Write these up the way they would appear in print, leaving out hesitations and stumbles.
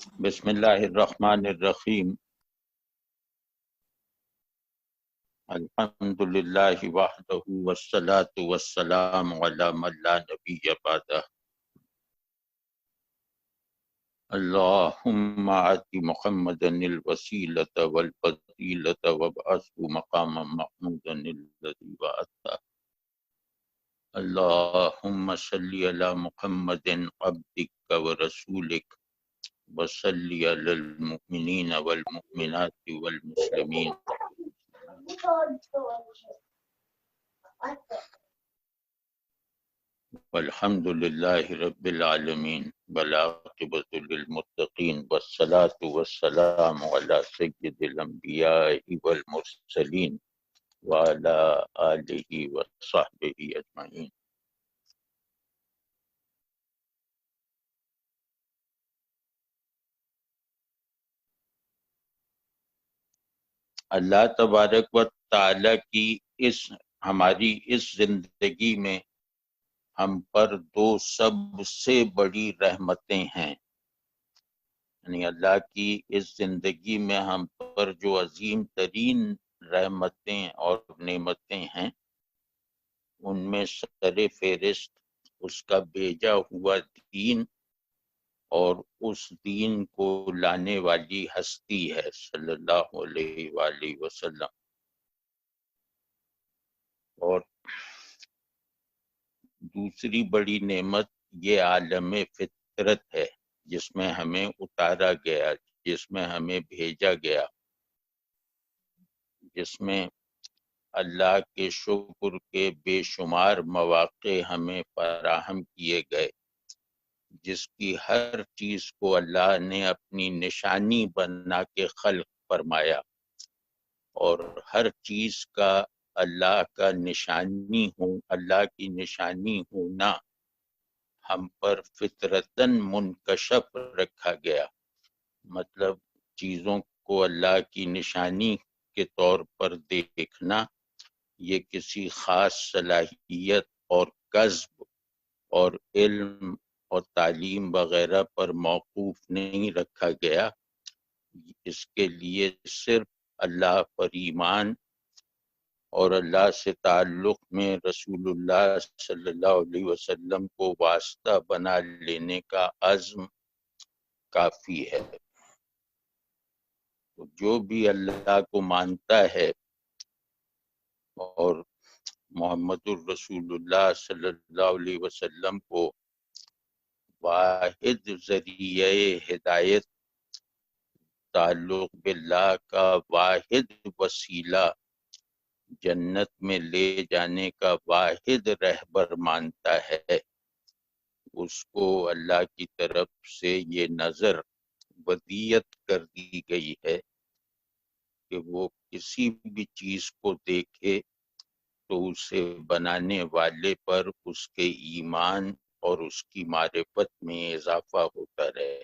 بسم اللہ الرحمن الرحیم الحمد للہ وحدہ والصلاة والسلام علی من لا نبی بعدہ اللہم آت محمدا الوسیلة والفضیلة وابعثه مقاما محمودا الذی وعدتہ اللہم صلی علی محمد عبدک ورسولک وصلی علی المؤمنین والمؤمنات والمسلمین والحمد للہ رب العالمین والعاقبۃ للمتقین والصلاة والسلام علی سید الانبیاء والمرسلین وعلی آلہ وصحبہ اجمعین۔ اللہ تبارک و تعالی کی ہماری اس زندگی میں ہم پر دو سب سے بڑی رحمتیں ہیں، یعنی اللہ کی اس زندگی میں ہم پر جو عظیم ترین رحمتیں اور نعمتیں ہیں، ان میں سر فہرست اس کا بھیجا ہوا دین اور اس دین کو لانے والی ہستی ہے صلی اللہ علیہ وآلہ وسلم۔ اور دوسری بڑی نعمت یہ عالم فطرت ہے جس میں ہمیں اتارا گیا، جس میں ہمیں بھیجا گیا، جس میں اللہ کے شکر کے بے شمار مواقع ہمیں فراہم کیے گئے، جس کی ہر چیز کو اللہ نے اپنی نشانی بنا کے خلق فرمایا، اور ہر چیز کا اللہ کا نشانی اللہ کی نشانی ہونا ہم پر فطرتاً منکشف رکھا گیا، مطلب چیزوں کو اللہ کی نشانی کے طور پر دیکھنا یہ کسی خاص صلاحیت اور کسب اور علم اور تعلیم وغیرہ پر موقوف نہیں رکھا گیا، اس کے لیے صرف اللہ پر ایمان اور اللہ سے تعلق میں رسول اللہ صلی اللہ علیہ وسلم کو واسطہ بنا لینے کا عزم کافی ہے۔ جو بھی اللہ کو مانتا ہے اور محمد الرسول اللہ صلی اللہ علیہ وسلم کو واحد ذریعہ ہدایت، تعلق باللہ کا واحد وسیلہ، جنت میں لے جانے کا واحد رہبر مانتا ہے، اس کو اللہ کی طرف سے یہ نظر ودیت کر دی گئی ہے کہ وہ کسی بھی چیز کو دیکھے تو اسے بنانے والے پر اس کے ایمان اور اس کی معرفت میں اضافہ ہوتا رہے۔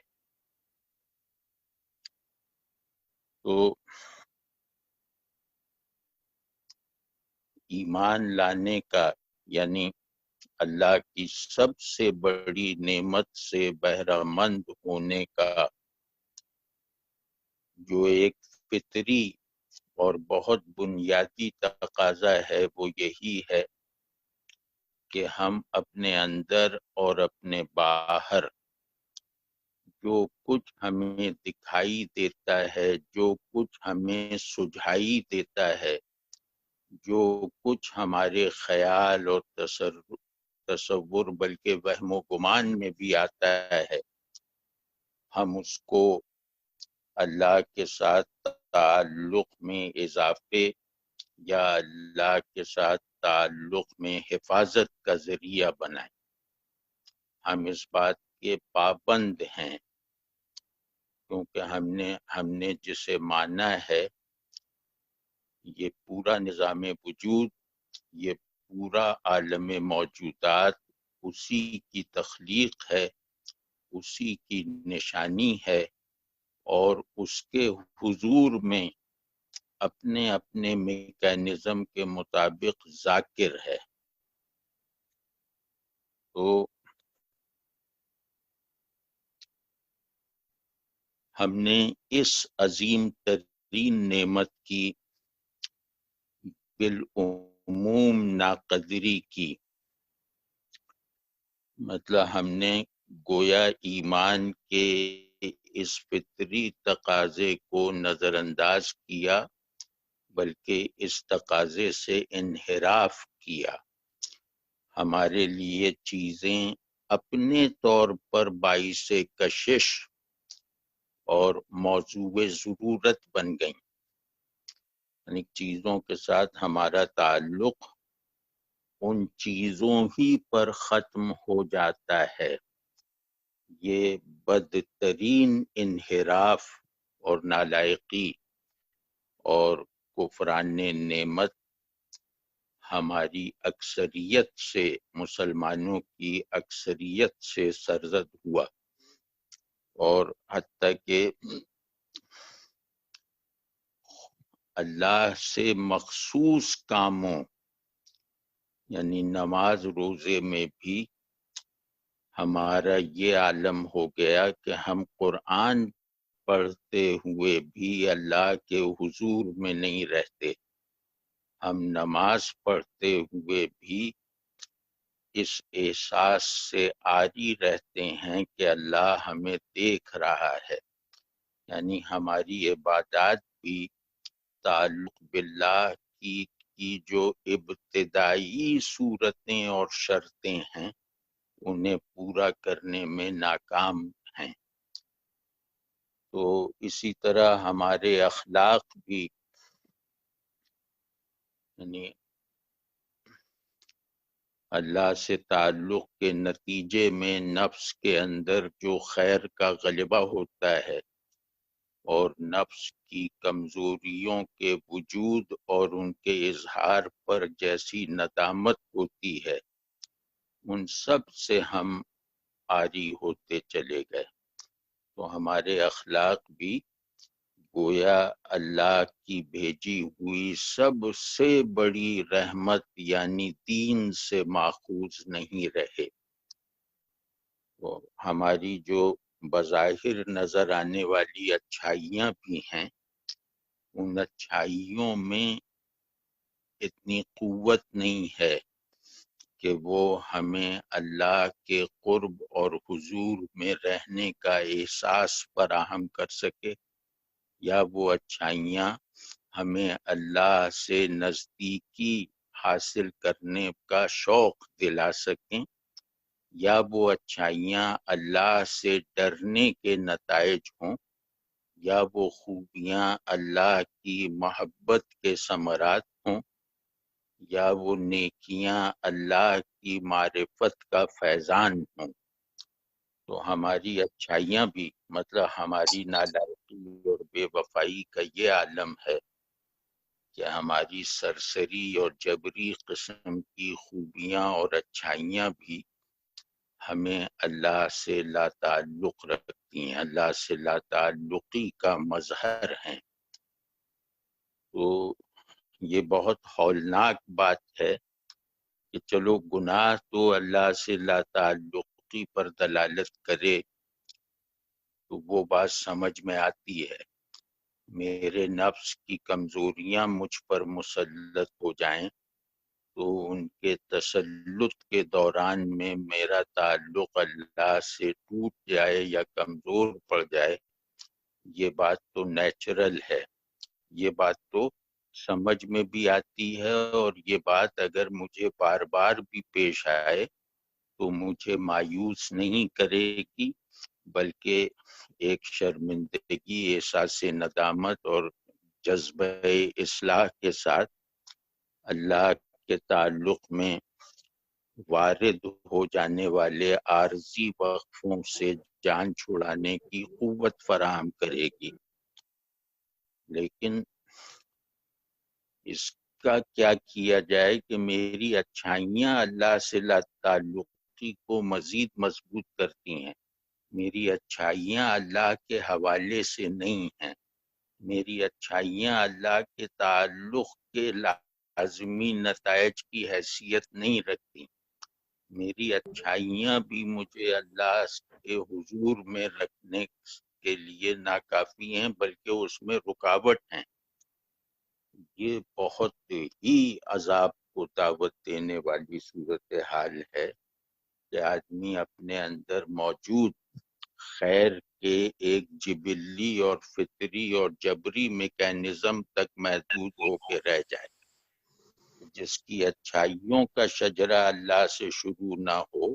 تو ایمان لانے کا یعنی اللہ کی سب سے بڑی نعمت سے بہرہ مند ہونے کا جو ایک فطری اور بہت بنیادی تقاضا ہے وہ یہی ہے کہ ہم اپنے اندر اور اپنے باہر جو کچھ ہمیں دکھائی دیتا ہے، جو کچھ ہمیں سجھائی دیتا ہے، جو کچھ ہمارے خیال اور تصور بلکہ وہم و گمان میں بھی آتا ہے، ہم اس کو اللہ کے ساتھ تعلق میں اضافے یا اللہ کے ساتھ تعلق میں حفاظت کا ذریعہ بنائیں۔ ہم اس بات کے پابند ہیں کیونکہ ہم نے جسے مانا ہے یہ پورا نظام وجود، یہ پورا عالم موجودات اسی کی تخلیق ہے، اسی کی نشانی ہے، اور اس کے حضور میں اپنے اپنے میکینزم کے مطابق ذاکر ہے۔ تو ہم نے اس عظیم ترین نعمت کی بالعموم ناقدری کی، مطلب ہم نے گویا ایمان کے اس فطری تقاضے کو نظر انداز کیا، بلکہ اس تقاضے سے انحراف کیا۔ ہمارے لیے چیزیں اپنے طور پر باعث کشش اور موضوع ضرورت بن گئیں، یعنی چیزوں کے ساتھ ہمارا تعلق ان چیزوں ہی پر ختم ہو جاتا ہے۔ یہ بدترین انحراف اور نالائقی اور کفران نعمت ہماری اکثریت سے، مسلمانوں کی اکثریت سے سرزد ہوا، اور حتیٰ کہ اللہ سے مخصوص کاموں یعنی نماز روزے میں بھی ہمارا یہ عالم ہو گیا کہ ہم قرآن پڑھتے ہوئے بھی اللہ کے حضور میں نہیں رہتے، ہم نماز پڑھتے ہوئے بھی اس احساس سے عاری رہتے ہیں کہ اللہ ہمیں دیکھ رہا ہے، یعنی ہماری عبادات بھی تعلق باللہ کی جو ابتدائی صورتیں اور شرطیں ہیں انہیں پورا کرنے میں ناکام ہیں۔ تو اسی طرح ہمارے اخلاق بھی، یعنی اللہ سے تعلق کے نتیجے میں نفس کے اندر جو خیر کا غلبہ ہوتا ہے اور نفس کی کمزوریوں کے وجود اور ان کے اظہار پر جیسی ندامت ہوتی ہے، ان سب سے ہم عاری ہوتے چلے گئے۔ تو ہمارے اخلاق بھی گویا اللہ کی بھیجی ہوئی سب سے بڑی رحمت یعنی دین سے ماخوذ نہیں رہے۔ ہماری جو بظاہر نظر آنے والی اچھائیاں بھی ہیں، ان اچھائیوں میں اتنی قوت نہیں ہے کہ وہ ہمیں اللہ کے قرب اور حضور میں رہنے کا احساس فراہم کر سکے، یا وہ اچھائیاں ہمیں اللہ سے نزدیکی حاصل کرنے کا شوق دلا سکیں، یا وہ اچھائیاں اللہ سے ڈرنے کے نتائج ہوں، یا وہ خوبیاں اللہ کی محبت کے ثمرات ہوں، یا وہ نیکیاں اللہ کی معرفت کا فیضان ہوں۔ تو ہماری اچھائیاں بھی، مطلب ہماری نالائقی اور بے وفائی کا یہ عالم ہے کہ ہماری سرسری اور جبری قسم کی خوبیاں اور اچھائیاں بھی ہمیں اللہ سے لا تعلق رکھتی ہیں، اللہ سے لا تعلقی کا مظہر ہیں۔ تو یہ بہت ہولناک بات ہے کہ چلو گناہ تو اللہ سے لا تعلقی پر دلالت کرے تو وہ بات سمجھ میں آتی ہے، میرے نفس کی کمزوریاں مجھ پر مسلط ہو جائیں تو ان کے تسلط کے دوران میں میرا تعلق اللہ سے ٹوٹ جائے یا کمزور پڑ جائے، یہ بات تو نیچرل ہے، یہ بات تو سمجھ میں بھی آتی ہے، اور یہ بات اگر مجھے بار بار بھی پیش آئے تو مجھے مایوس نہیں کرے گی، بلکہ ایک شرمندگی، احساس ندامت اور جذبہ اصلاح کے ساتھ اللہ کے تعلق میں وارد ہو جانے والے عارضی وقفوں سے جان چھڑانے کی قوت فراہم کرے گی۔ لیکن اس کا کیا کیا جائے کہ میری اچھائیاں اللہ سے لا تعلقی کو مزید مضبوط کرتی ہیں، میری اچھائیاں اللہ کے حوالے سے نہیں ہیں، میری اچھائیاں اللہ کے تعلق کے لازمی نتائج کی حیثیت نہیں رکھتی، میری اچھائیاں بھی مجھے اللہ کے حضور میں رکھنے کے لیے ناکافی ہیں بلکہ اس میں رکاوٹ ہیں۔ یہ بہت ہی عذاب کو دعوت دینے والی صورتحال ہے کہ آدمی اپنے اندر موجود خیر کے ایک جبلی اور فطری اور جبری میکینزم تک محدود ہو کے رہ جائے، جس کی اچھائیوں کا شجرہ اللہ سے شروع نہ ہو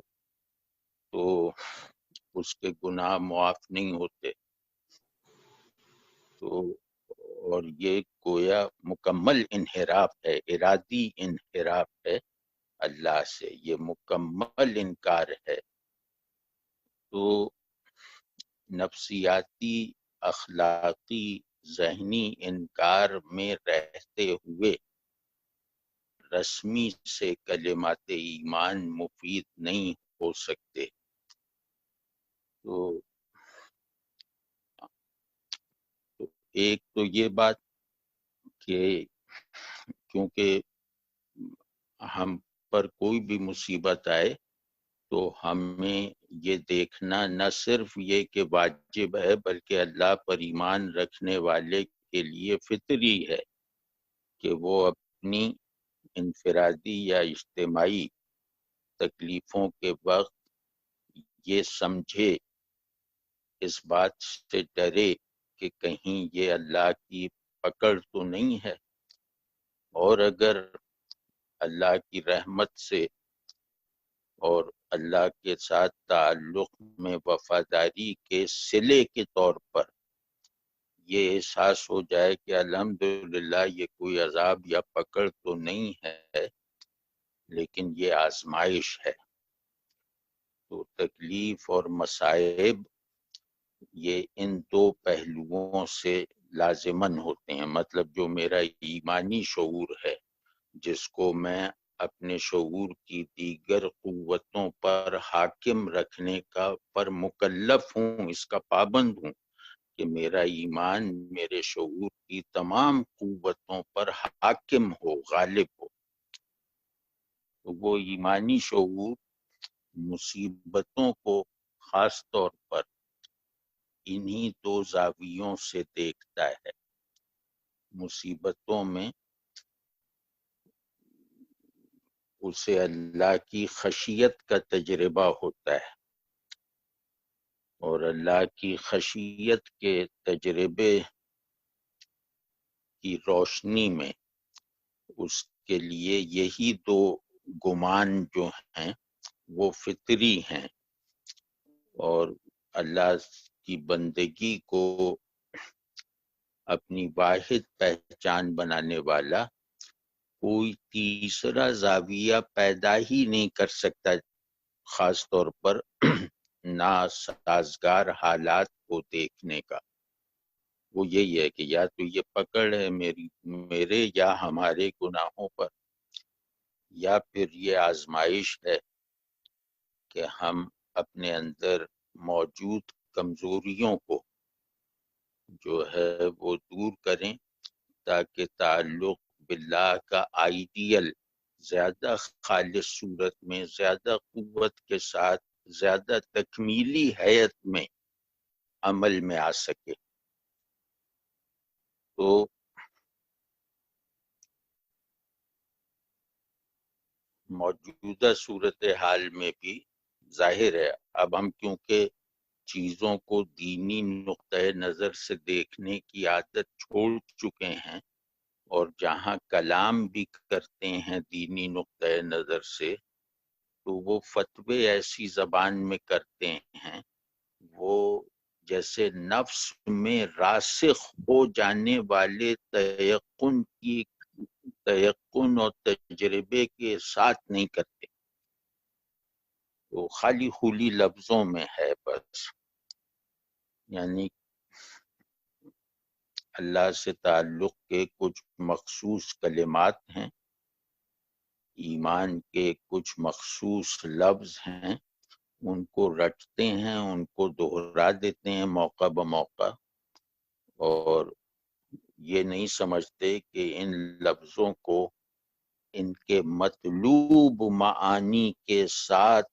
تو اس کے گناہ معاف نہیں ہوتے۔ تو اور یہ گویا مکمل انحراف ہے، ارادی انحراف ہے اللہ سے، یہ مکمل انکار ہے۔ تو نفسیاتی، اخلاقی، ذہنی انکار میں رہتے ہوئے رسمی سے کلمات ایمان مفید نہیں ہو سکتے۔ تو ایک تو یہ بات کہ کیونکہ ہم پر کوئی بھی مصیبت آئے تو ہمیں یہ دیکھنا نہ صرف یہ کہ واجب ہے بلکہ اللہ پر ایمان رکھنے والے کے لیے فطری ہے کہ وہ اپنی انفرادی یا اجتماعی تکلیفوں کے وقت یہ سمجھے، اس بات سے ڈرے کہ کہیں یہ اللہ کی پکڑ تو نہیں ہے، اور اگر اللہ کی رحمت سے اور اللہ کے ساتھ تعلق میں وفاداری کے صلے کے طور پر یہ احساس ہو جائے کہ الحمدللہ یہ کوئی عذاب یا پکڑ تو نہیں ہے لیکن یہ آزمائش ہے، تو تکلیف اور مصائب یہ ان دو پہلوؤں سے لازماً ہوتے ہیں۔ مطلب جو میرا ایمانی شعور ہے جس کو میں اپنے شعور کی دیگر قوتوں پر حاکم رکھنے کا پر مکلف ہوں، اس کا پابند ہوں کہ میرا ایمان میرے شعور کی تمام قوتوں پر حاکم ہو، غالب ہو، تو وہ ایمانی شعور مصیبتوں کو خاص طور پر انہی دو زاویوں سے دیکھتا ہے۔ مصیبتوں میں اسے اللہ کی خشیت کا تجربہ ہوتا ہے، اور اللہ کی خشیت کے تجربے کی روشنی میں اس کے لیے یہی دو گمان جو ہیں وہ فطری ہیں، اور اللہ کی بندگی کو اپنی واحد پہچان بنانے والا کوئی تیسرا زاویہ پیدا ہی نہیں کر سکتا، خاص طور پر ناسازگار حالات کو دیکھنے کا۔ وہ یہی ہے کہ یا تو یہ پکڑ ہے میرے یا ہمارے گناہوں پر، یا پھر یہ آزمائش ہے کہ ہم اپنے اندر موجود کمزوریوں کو جو ہے وہ دور کریں تاکہ تعلق باللہ کا آئیڈیل زیادہ خالص صورت میں، زیادہ قوت کے ساتھ، زیادہ تکمیلی حیت میں عمل میں آ سکے۔ تو موجودہ صورتحال میں بھی ظاہر ہے اب ہم کیونکہ چیزوں کو دینی نقطۂ نظر سے دیکھنے کی عادت چھوڑ چکے ہیں، اور جہاں کلام بھی کرتے ہیں دینی نقطۂ نظر سے تو وہ فتوے ایسی زبان میں کرتے ہیں وہ جیسے نفس میں راسخ ہو جانے والے تیقن اور تجربے کے ساتھ نہیں کرتے، وہ خالی خولی لفظوں میں ہے بس۔ یعنی اللہ سے تعلق کے کچھ مخصوص کلمات ہیں، ایمان کے کچھ مخصوص لفظ ہیں، ان کو رٹتے ہیں، ان کو دہرا دیتے ہیں موقع بموقع، اور یہ نہیں سمجھتے کہ ان لفظوں کو ان کے مطلوب معانی کے ساتھ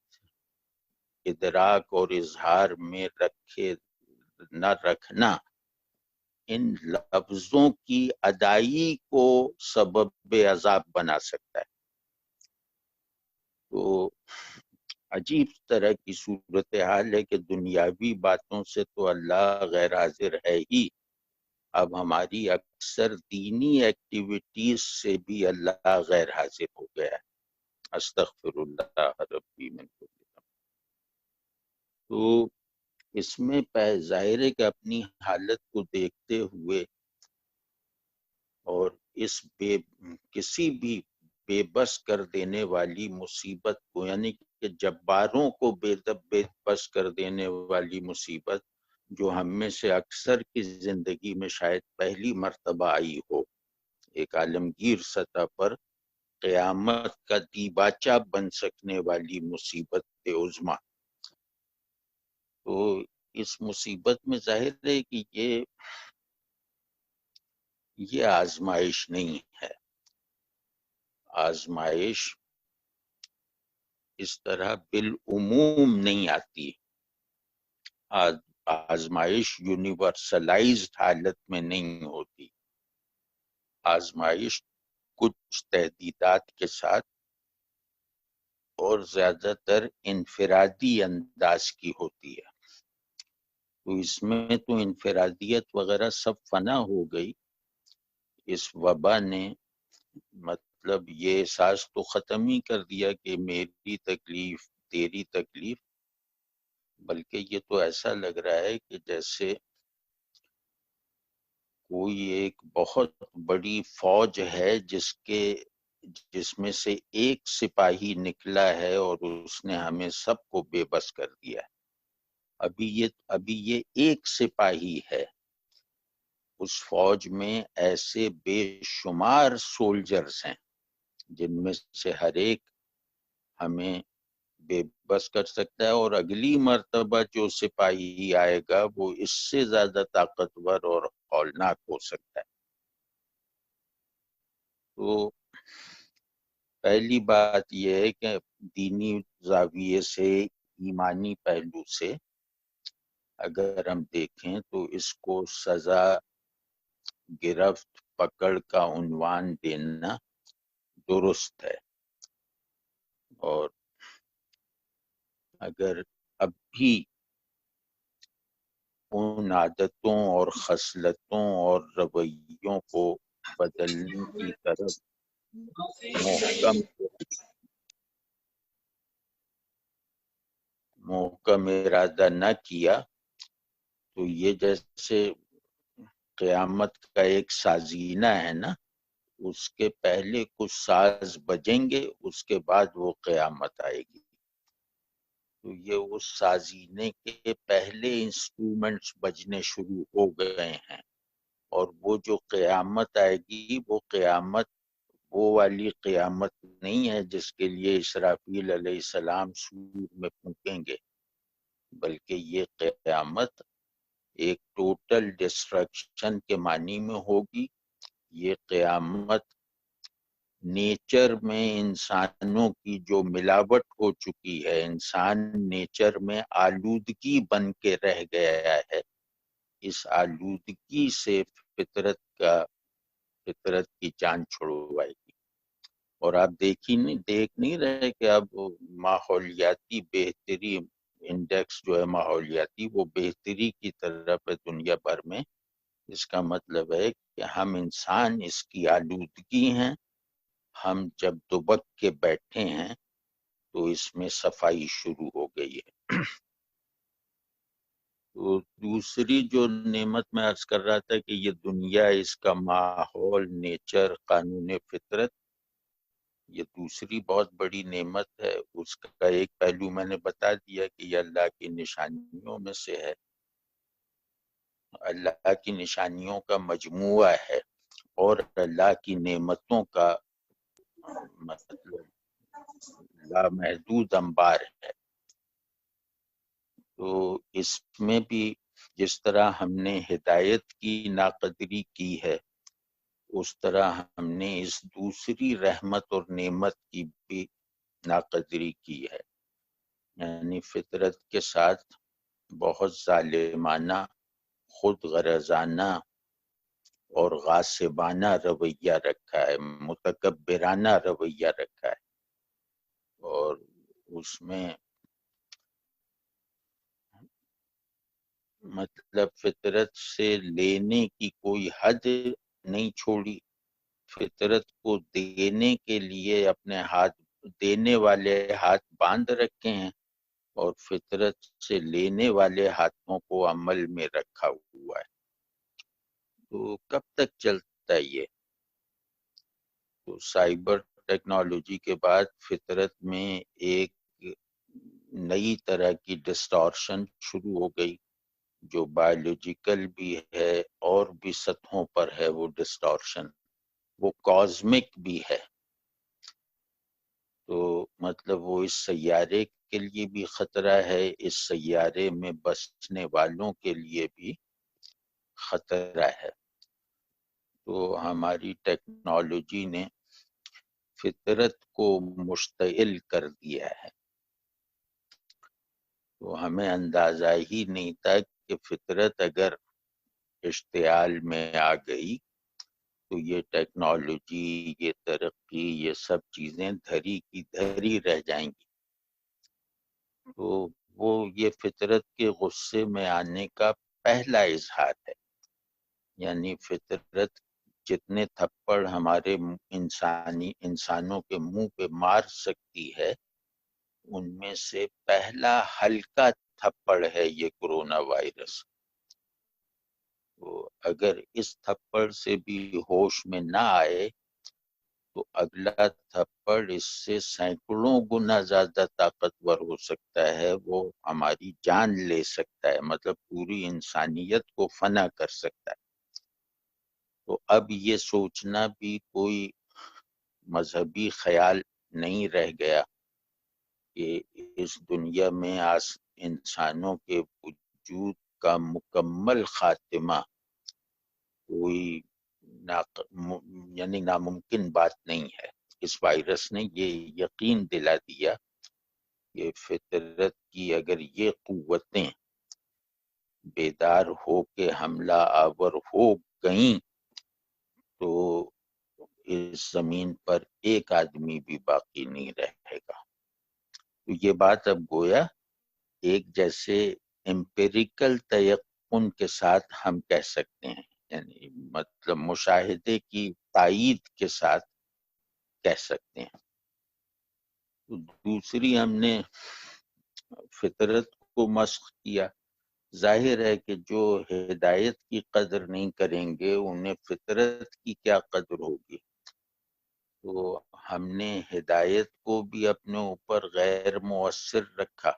ادراک اور اظہار میں نہ رکھنا ان لفظوں کی ادائی کو سبب عذاب بنا سکتا ہے. تو عجیب طرح کی صورتحال ہے کہ دنیاوی باتوں سے تو اللہ غیر حاضر ہے ہی، اب ہماری اکثر دینی ایکٹیویٹیز سے بھی اللہ غیر حاضر ہو گیا ہے. استغفر اللہ ربی من کل ذنب. تو اس میں ظاہر ہے کہ اپنی حالت کو دیکھتے ہوئے اور اس کسی بھی بے بس کر دینے والی مصیبت کو، یعنی کہ جباروں کو بے بس کر دینے والی مصیبت جو ہم میں سے اکثر کی زندگی میں شاید پہلی مرتبہ آئی ہو، ایک عالمگیر سطح پر قیامت کا دیباچہ بن سکنے والی مصیبت عظمیٰ. تو اس مصیبت میں ظاہر ہے کہ یہ آزمائش نہیں ہے. آزمائش اس طرح بالعموم نہیں آتی. آزمائش یونیورسلائزڈ حالت میں نہیں ہوتی. آزمائش کچھ تحدیدات کے ساتھ اور زیادہ تر انفرادی انداز کی ہوتی ہے. تو اس میں تو انفرادیت وغیرہ سب فنا ہو گئی. اس وبا نے مطلب یہ احساس تو ختم ہی کر دیا کہ میری تکلیف تیری تکلیف، بلکہ یہ تو ایسا لگ رہا ہے کہ جیسے کوئی ایک بہت بڑی فوج ہے جس میں سے ایک سپاہی نکلا ہے اور اس نے ہمیں سب کو بے بس کر دیا ہے. ابھی یہ ایک سپاہی ہے. اس فوج میں ایسے بے شمار سولجرز ہیں جن میں سے ہر ایک ہمیں بے بس کر سکتا ہے، اور اگلی مرتبہ جو سپاہی آئے گا وہ اس سے زیادہ طاقتور اور ہولناک ہو سکتا ہے. تو پہلی بات یہ ہے کہ دینی زاویے سے، ایمانی پہلو سے اگر ہم دیکھیں تو اس کو سزا، گرفت، پکڑ کا عنوان دینا درست ہے. اور اگر اب بھی ان عادتوں اور خصلتوں اور رویوں کو بدلنے کی طرف محکم ارادہ نہ کیا تو یہ جیسے قیامت کا ایک سازینہ ہے نا، اس کے پہلے کچھ ساز بجیں گے، اس کے بعد وہ قیامت آئے گی. تو یہ اس سازینے کے پہلے انسٹرومنٹس بجنے شروع ہو گئے ہیں، اور وہ جو قیامت آئے گی وہ والی قیامت نہیں ہے جس کے لیے اسرافیل علیہ السلام سور میں پھونکیں گے، بلکہ یہ قیامت ایک ٹوٹل ڈسٹرکشن کے معنی میں ہوگی. یہ قیامت نیچر میں انسانوں کی جو ملاوٹ ہو چکی ہے، انسان نیچر میں آلودگی بن کے رہ گیا ہے، اس آلودگی سے فطرت کی جان چھڑوائے گی. اور آپ دیکھ نہیں رہے کہ اب ماحولیاتی بہتری انڈیکس جو ہے ماحولیاتی، وہ بہتری کی طرف ہے دنیا بھر میں. اس کا مطلب ہے کہ ہم انسان اس کی آلودگی ہیں. ہم جب دبک کے بیٹھے ہیں تو اس میں صفائی شروع ہو گئی ہے. تو دوسری جو نعمت میں عرض کر رہا تھا کہ یہ دنیا، اس کا ماحول، نیچر، قانون فطرت، یہ دوسری بہت بڑی نعمت ہے. اس کا ایک پہلو میں نے بتا دیا کہ یہ اللہ کی نشانیوں میں سے ہے، اللہ کی نشانیوں کا مجموعہ ہے، اور اللہ کی نعمتوں کا مطلب لامحدود انبار ہے. تو اس میں بھی جس طرح ہم نے ہدایت کی ناقدری کی ہے، اس طرح ہم نے اس دوسری رحمت اور نعمت کی بھی ناقدری کی ہے. یعنی فطرت کے ساتھ بہت ظالمانہ خود غرضانہ اور غاصبانہ رویہ رکھا ہے، متکبرانہ رویہ رکھا ہے، اور اس میں مطلب فطرت سے لینے کی کوئی حد نہیں چھوڑی، فطرت کو دینے کے لیے اپنے ہاتھ، دینے والے ہاتھ باندھ رکھے ہیں، اور فطرت سے لینے والے ہاتھوں کو عمل میں رکھا ہوا ہے۔ تو کب تک چلتا ہے یہ؟ تو سائبر ٹیکنالوجی کے بعد فطرت میں ایک نئی طرح کی ڈسٹارشن شروع ہو گئی، جو بایولوجیکل بھی ہے اور بھی سطحوں پر ہے وہ ڈسٹارشن، وہ کازمک بھی ہے۔ تو مطلب وہ اس سیارے کے لیے بھی خطرہ ہے، اس سیارے میں بسنے والوں کے لیے بھی خطرہ ہے۔ تو ہماری ٹیکنالوجی نے فطرت کو مشتعل کر دیا ہے، تو ہمیں اندازہ ہی نہیں تھا کہ فطرت اگر اشتعال میں آ گئی تو یہ ٹیکنالوجی، یہ ترقی، یہ سب چیزیں دھری کی دھری رہ جائیں گی۔ تو وہ یہ فطرت کے غصے میں آنے کا پہلا اظہار ہے، یعنی فطرت جتنے تھپڑ ہمارے انسانوں کے منہ پہ مار سکتی ہے، ان میں سے پہلا ہلکا تھپڑ ہے یہ کرونا وائرس۔ تو اگر اس تھپڑ سے بھی ہوش میں نہ آئے تو اگلا تھپڑ اس سے سینکڑوں گنا زیادہ طاقتور ہو سکتا ہے، وہ ہماری جان لے سکتا ہے، مطلب پوری انسانیت کو فنا کر سکتا ہے۔ تو اب یہ سوچنا بھی کوئی مذہبی خیال نہیں رہ گیا کہ اس دنیا میں انسانوں کے وجود کا مکمل خاتمہ کوئی یعنی ناممکن بات نہیں ہے۔ اس وائرس نے یہ یقین دلا دیا کہ فطرت کی اگر یہ قوتیں بیدار ہو کے حملہ آور ہو گئیں تو اس زمین پر ایک آدمی بھی باقی نہیں رہے گا۔ تو یہ بات اب گویا ایک جیسے امپیریکل تیقن کے ساتھ ہم کہہ سکتے ہیں، یعنی مطلب مشاہدے کی تائید کے ساتھ کہہ سکتے ہیں۔ تو دوسری ہم نے فطرت کو مسخ کیا۔ ظاہر ہے کہ جو ہدایت کی قدر نہیں کریں گے انہیں فطرت کی کیا قدر ہوگی۔ تو ہم نے ہدایت کو بھی اپنے اوپر غیر مؤثر رکھا،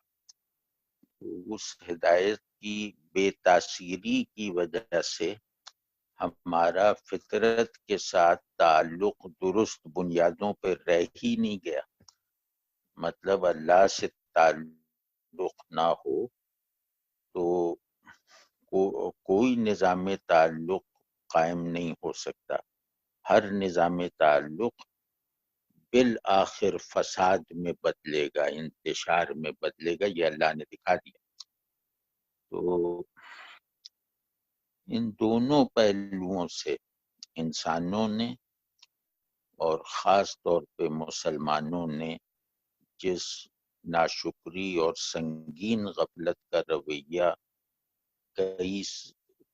تو اس ہدایت کی بے تاثیری کی وجہ سے ہمارا فطرت کے ساتھ تعلق درست بنیادوں پہ رہ ہی نہیں گیا۔ مطلب اللہ سے تعلق نہ ہو تو کوئی نظام تعلق قائم نہیں ہو سکتا۔ ہر نظام تعلق بالآخر فساد میں بدلے گا، انتشار میں بدلے گا، یہ اللہ نے دکھا دیا۔ تو ان دونوں پہلوؤں سے انسانوں نے اور خاص طور پہ مسلمانوں نے جس ناشکری اور سنگین غفلت کا رویہ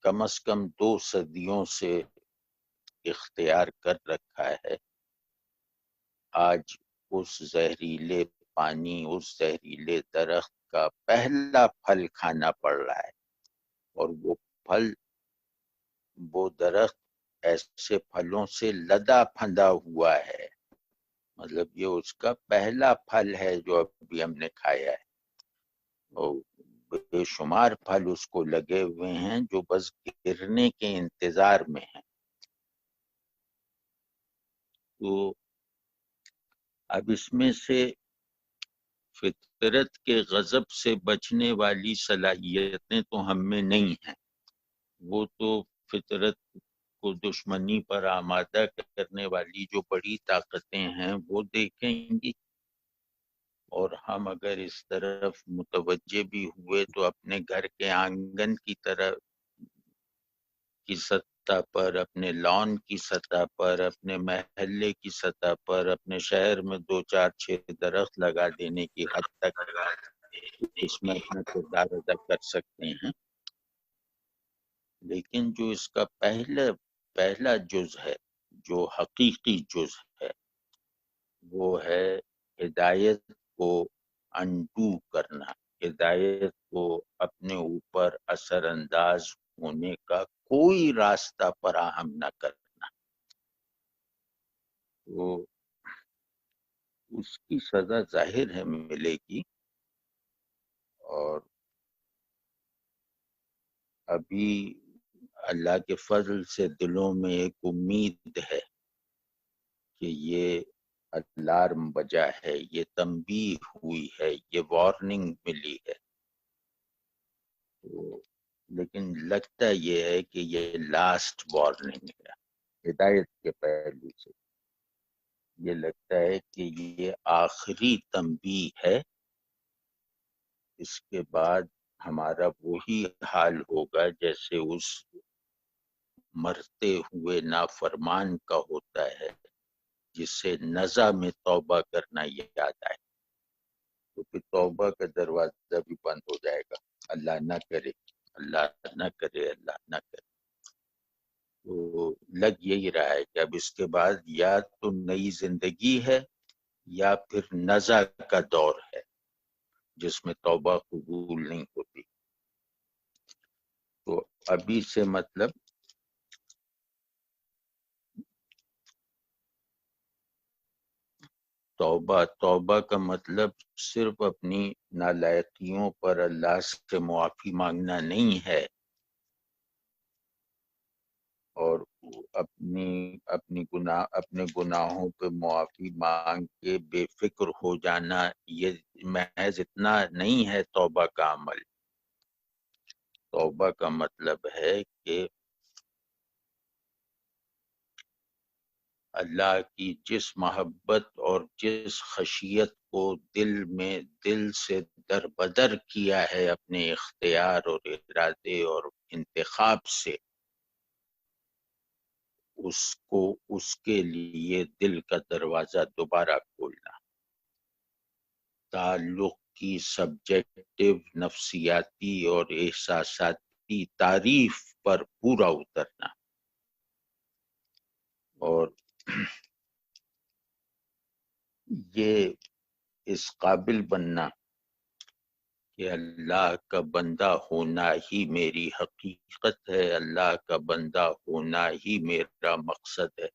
کم از کم 2 صدیوں سے اختیار کر رکھا ہے، آج اس زہریلے پانی، اس زہریلے درخت کا پہلا پھل کھانا پڑ رہا ہے، اور وہ درخت ایسے پھلوں سے لدا پھندا ہوا ہے، مطلب یہ اس کا پہلا پھل ہے جو ابھی ہم نے کھایا ہے، اور بے شمار پھل اس کو لگے ہوئے ہیں جو بس گرنے کے انتظار میں ہیں۔ تو اب اس میں سے فطرت کے غضب سے بچنے والی صلاحیتیں تو ہم میں نہیں ہیں، وہ تو فطرت کو دشمنی پر آمادہ کرنے والی جو بڑی طاقتیں ہیں وہ دیکھیں گی، اور ہم اگر اس طرف متوجہ بھی ہوئے تو اپنے گھر کے آنگن کی طرف کی سطح پر، اپنے لان کی سطح پر، اپنے محلے کی سطح پر، اپنے شہر میں 2 4 6 درخت لگا دینے کی حد تک اس میں اپنا کردار ادا کر سکتے ہیں. لیکن جو اس کا پہلا جز ہے، جو حقیقی جز ہے، وہ ہے ہدایت کو انڈو کرنا، ہدایت کو اپنے اوپر اثر انداز ہونے کا کوئی راستہ فراہم نہ کرنا. تو اس کی سزا ظاہر ہے ملے گی. اور ابھی اللہ کے فضل سے دلوں میں ایک امید ہے کہ یہ الارم بجا ہے، یہ تنبیہ ہوئی ہے، یہ وارننگ ملی ہے. تو لیکن لگتا یہ ہے کہ یہ لاسٹ وارننگ ہے ہدایت کے پہلو سے. یہ لگتا ہے کہ یہ آخری تنبیہ ہے. اس کے بعد ہمارا وہی حال ہوگا جیسے اس مرتے ہوئے نافرمان کا ہوتا ہے جس سے نزع میں توبہ کرنا یاد آئے. تو پھر توبہ کا دروازہ بھی بند ہو جائے گا. اللہ نہ کرے، اللہ نہ کرے، اللہ نہ کرے. تو لگ یہی رہا ہے کہ اب اس کے بعد یا تو نئی زندگی ہے یا پھر نزع کا دور ہے جس میں توبہ قبول نہیں ہوتی. تو ابھی سے مطلب توبہ کا مطلب صرف اپنی نالائقیوں پر اللہ سے معافی مانگنا نہیں ہے، اور اپنے گناہوں پہ معافی مانگ کے بے فکر ہو جانا یہ محض اتنا نہیں ہے توبہ کا عمل. توبہ کا مطلب ہے کہ اللہ کی جس محبت اور جس خشیت کو دل سے دربدر کیا ہے اپنے اختیار اور ارادے اور انتخاب سے، اس کے لیے دل کا دروازہ دوبارہ کھولنا، تعلق کی سبجیکٹو نفسیاتی اور احساساتی تعریف پر پورا اترنا، اور یہ اس قابل بننا کہ اللہ کا بندہ ہونا ہی میری حقیقت ہے، اللہ کا بندہ ہونا ہی میرا مقصد ہے.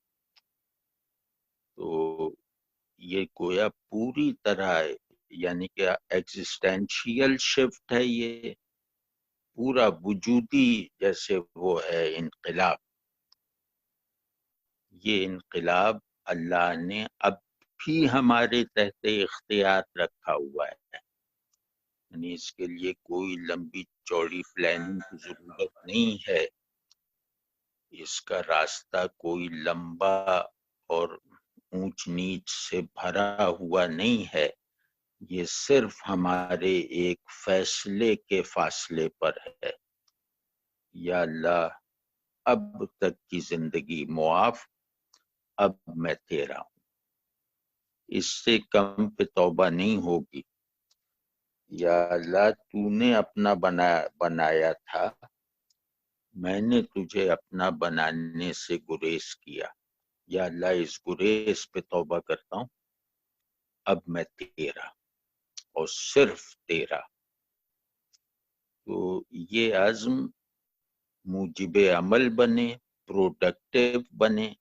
تو یہ گویا پوری طرح یعنی کہ ایگزسٹینشیل شفٹ ہے، یہ پورا وجودی جیسے وہ ہے انقلاب. یہ انقلاب اللہ نے اب بھی ہمارے تحت اختیار رکھا ہوا ہے. یعنی اس کے لیے کوئی لمبی چوڑی پلاننگ کی ضرورت نہیں ہے. اس کا راستہ کوئی لمبا اور اونچ نیچ سے بھرا ہوا نہیں ہے. یہ صرف ہمارے ایک فیصلے کے فاصلے پر ہے. یا اللہ اب تک کی زندگی معاف، اب میں تیرا ہوں. اس سے کم پہ توبہ نہیں ہوگی. یا اللہ تو نے اپنا بنایا تھا، میں نے تجھے اپنا بنانے سے گریز کیا. یا اللہ اس گریز پہ توبہ کرتا ہوں، اب میں تیرا اور صرف تیرا. تو یہ عزم موجب عمل بنے، پروڈکٹیو بنے،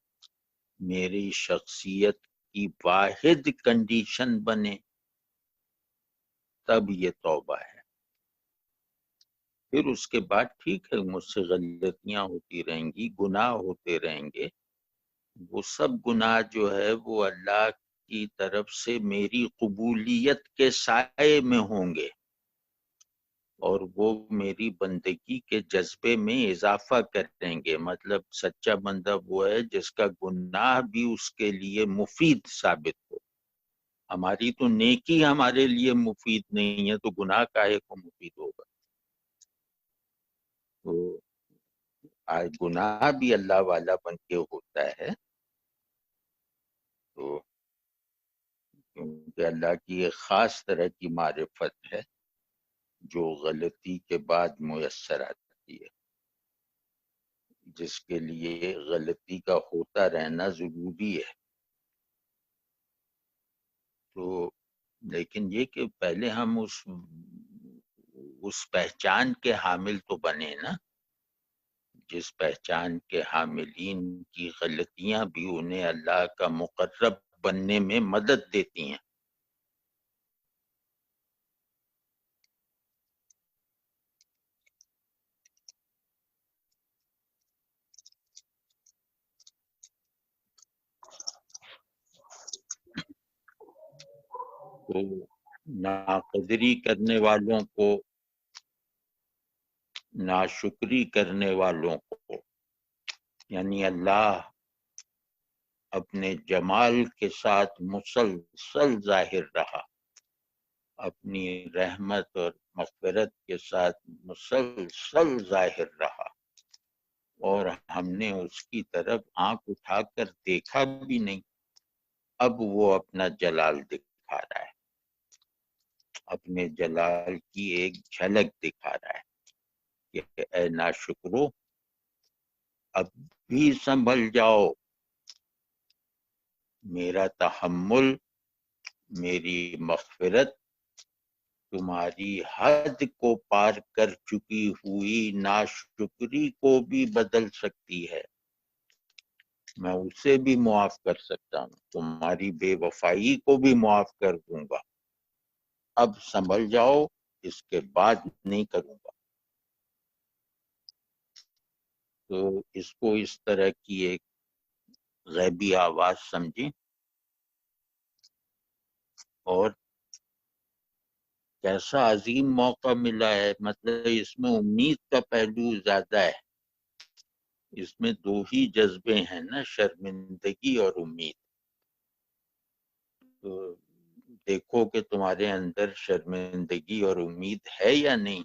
میری شخصیت کی واحد کنڈیشن بنے، تب یہ توبہ ہے. پھر اس کے بعد ٹھیک ہے مجھ سے غلطیاں ہوتی رہیں گی، گناہ ہوتے رہیں گے. وہ سب گناہ جو ہے وہ اللہ کی طرف سے میری قبولیت کے سائے میں ہوں گے، اور وہ میری بندگی کے جذبے میں اضافہ کریں گے. مطلب سچا بندہ وہ ہے جس کا گناہ بھی اس کے لیے مفید ثابت ہو. ہماری تو نیکی ہمارے لیے مفید نہیں ہے، تو گناہ کاہے کو مفید ہوگا. تو گناہ بھی اللہ والا بن کے ہوتا ہے، تو کیونکہ اللہ کی ایک خاص طرح کی معرفت ہے جو غلطی کے بعد میسر آتی ہے، جس کے لیے غلطی کا ہوتا رہنا ضروری ہے۔ تو لیکن یہ کہ پہلے ہم اس پہچان کے حامل تو بنے نا، جس پہچان کے حاملین کی غلطیاں بھی انہیں اللہ کا مقرب بننے میں مدد دیتی ہیں۔ تو ناقدری کرنے والوں کو، ناشکری کرنے والوں کو، یعنی اللہ اپنے جمال کے ساتھ مسلسل ظاہر رہا، اپنی رحمت اور مغفرت کے ساتھ مسلسل ظاہر رہا، اور ہم نے اس کی طرف آنکھ اٹھا کر دیکھا بھی نہیں۔ اب وہ اپنا جلال دکھا رہا ہے، اپنے جلال کی ایک جھلک دکھا رہا ہے کہ اے ناشکرو، اب بھی سنبھل جاؤ، میرا تحمل، میری مغفرت تمہاری حد کو پار کر چکی ہوئی ناشکری کو بھی بدل سکتی ہے، میں اسے بھی معاف کر سکتا ہوں، تمہاری بے وفائی کو بھی معاف کر دوں گا، اب سنبھل جاؤ، اس کے بعد نہیں کروں گا۔ تو اس کو اس طرح کی ایک غیبی آواز سمجھیں، اور کیسا عظیم موقع ملا ہے، مطلب اس میں امید کا پہلو زیادہ ہے، اس میں دو ہی جذبے ہیں نا، شرمندگی اور امید۔ تو دیکھو کہ تمہارے اندر شرمندگی اور امید ہے یا نہیں،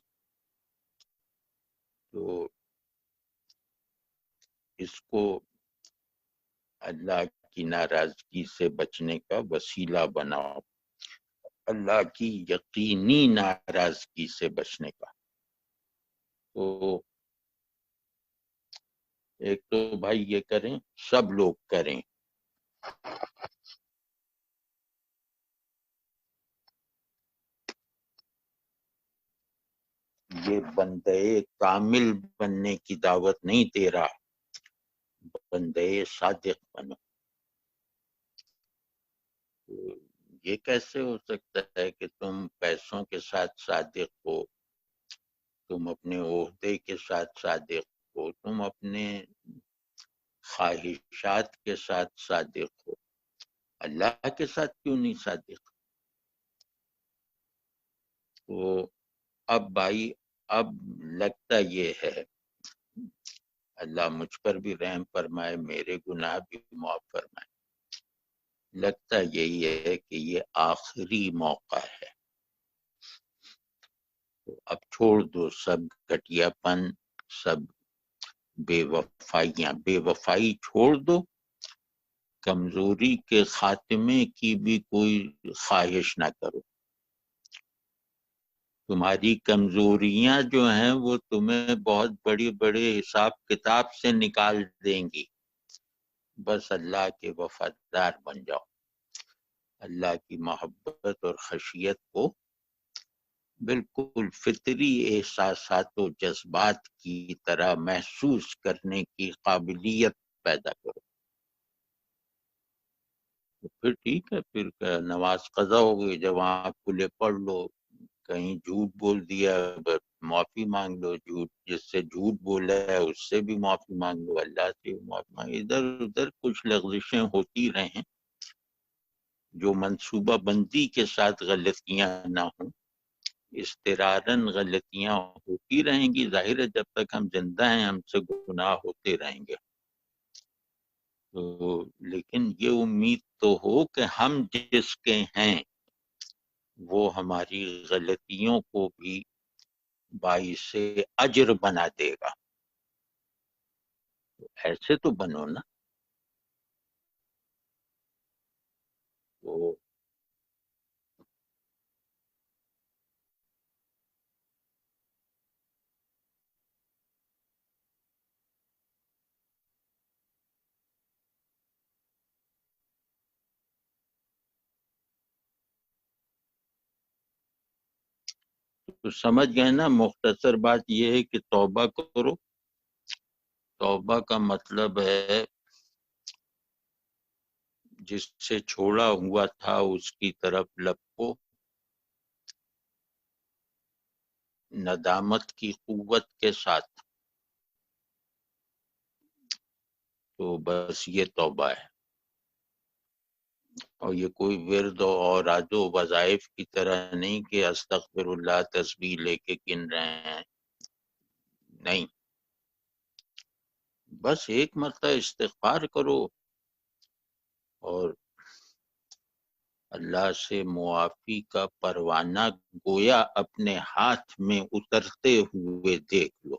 تو اس کو اللہ کی ناراضگی سے بچنے کا وسیلہ بناؤ، اللہ کی یقینی ناراضگی سے بچنے کا۔ تو ایک تو بھائی یہ کریں، سب لوگ کریں، یہ بندے کامل بننے کی دعوت نہیں دے رہا، بندے صادق بنو۔ یہ کیسے ہو سکتا ہے کہ تم پیسوں کے ساتھ صادق ہو، تم اپنے عہدے کے ساتھ صادق ہو، تم اپنے خواہشات کے ساتھ صادق ہو، اللہ کے ساتھ کیوں نہیں صادق؟ تو اب بھائی، اب لگتا یہ ہے، اللہ مجھ پر بھی رحم فرمائے، میرے گناہ بھی معاف فرمائے، لگتا یہی ہے کہ یہ آخری موقع ہے، تو اب چھوڑ دو سب گھٹیا پن، سب بے وفائیاں، بے وفائی چھوڑ دو، کمزوری کے خاتمے کی بھی کوئی خواہش نہ کرو، تمہاری کمزوریاں جو ہیں وہ تمہیں بہت بڑی بڑے حساب کتاب سے نکال دیں گی، بس اللہ کے وفادار بن جاؤ، اللہ کی محبت اور خشیت کو بالکل فطری احساسات و جذبات کی طرح محسوس کرنے کی قابلیت پیدا کرو، تو پھر ٹھیک ہے، پھر نماز قضا ہو گئی، جب آنکھ کھلے پڑھ لو، کہیں جھوٹ بول دیا بس معافی مانگ لو، جھوٹ جس سے جھوٹ بولا ہے اس سے بھی معافی مانگ لو، اللہ سے بھی معافی مانگ، ادھر ادھر کچھ لغزشیں ہوتی رہیں، جو منصوبہ بندی کے ساتھ غلطیاں نہ ہوں، استراراً غلطیاں ہوتی رہیں گی، ظاہر ہے جب تک ہم زندہ ہیں ہم سے گناہ ہوتے رہیں گے، تو لیکن یہ امید تو ہو کہ ہم جس کے ہیں وہ ہماری غلطیوں کو بھی باعث اجر بنا دے گا، ایسے تو بنو نا. تو سمجھ گئے نا. مختصر بات یہ ہے کہ توبہ کرو. توبہ کا مطلب ہے جس سے چھوڑا ہوا تھا اس کی طرف لپکو، ندامت کی قوت کے ساتھ. تو بس یہ توبہ ہے. اور یہ کوئی ورد اور عاد و وظائف کی طرح نہیں کہ استغفر اللہ تسبیح لے کے گن رہے ہیں. نہیں، بس ایک مرتبہ استغفار کرو اور اللہ سے معافی کا پروانہ گویا اپنے ہاتھ میں اترتے ہوئے دیکھ لو.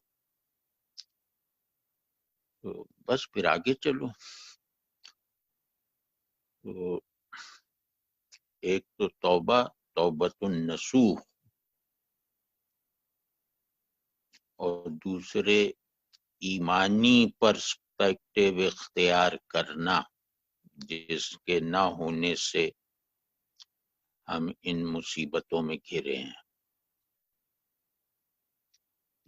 تو بس پھر آگے چلو. تو ایک تو توبہ، توبۃ النصوح، اور دوسرے ایمانی پرسپیکٹیو اختیار کرنا جس کے نہ ہونے سے ہم ان مصیبتوں میں گھرے ہیں.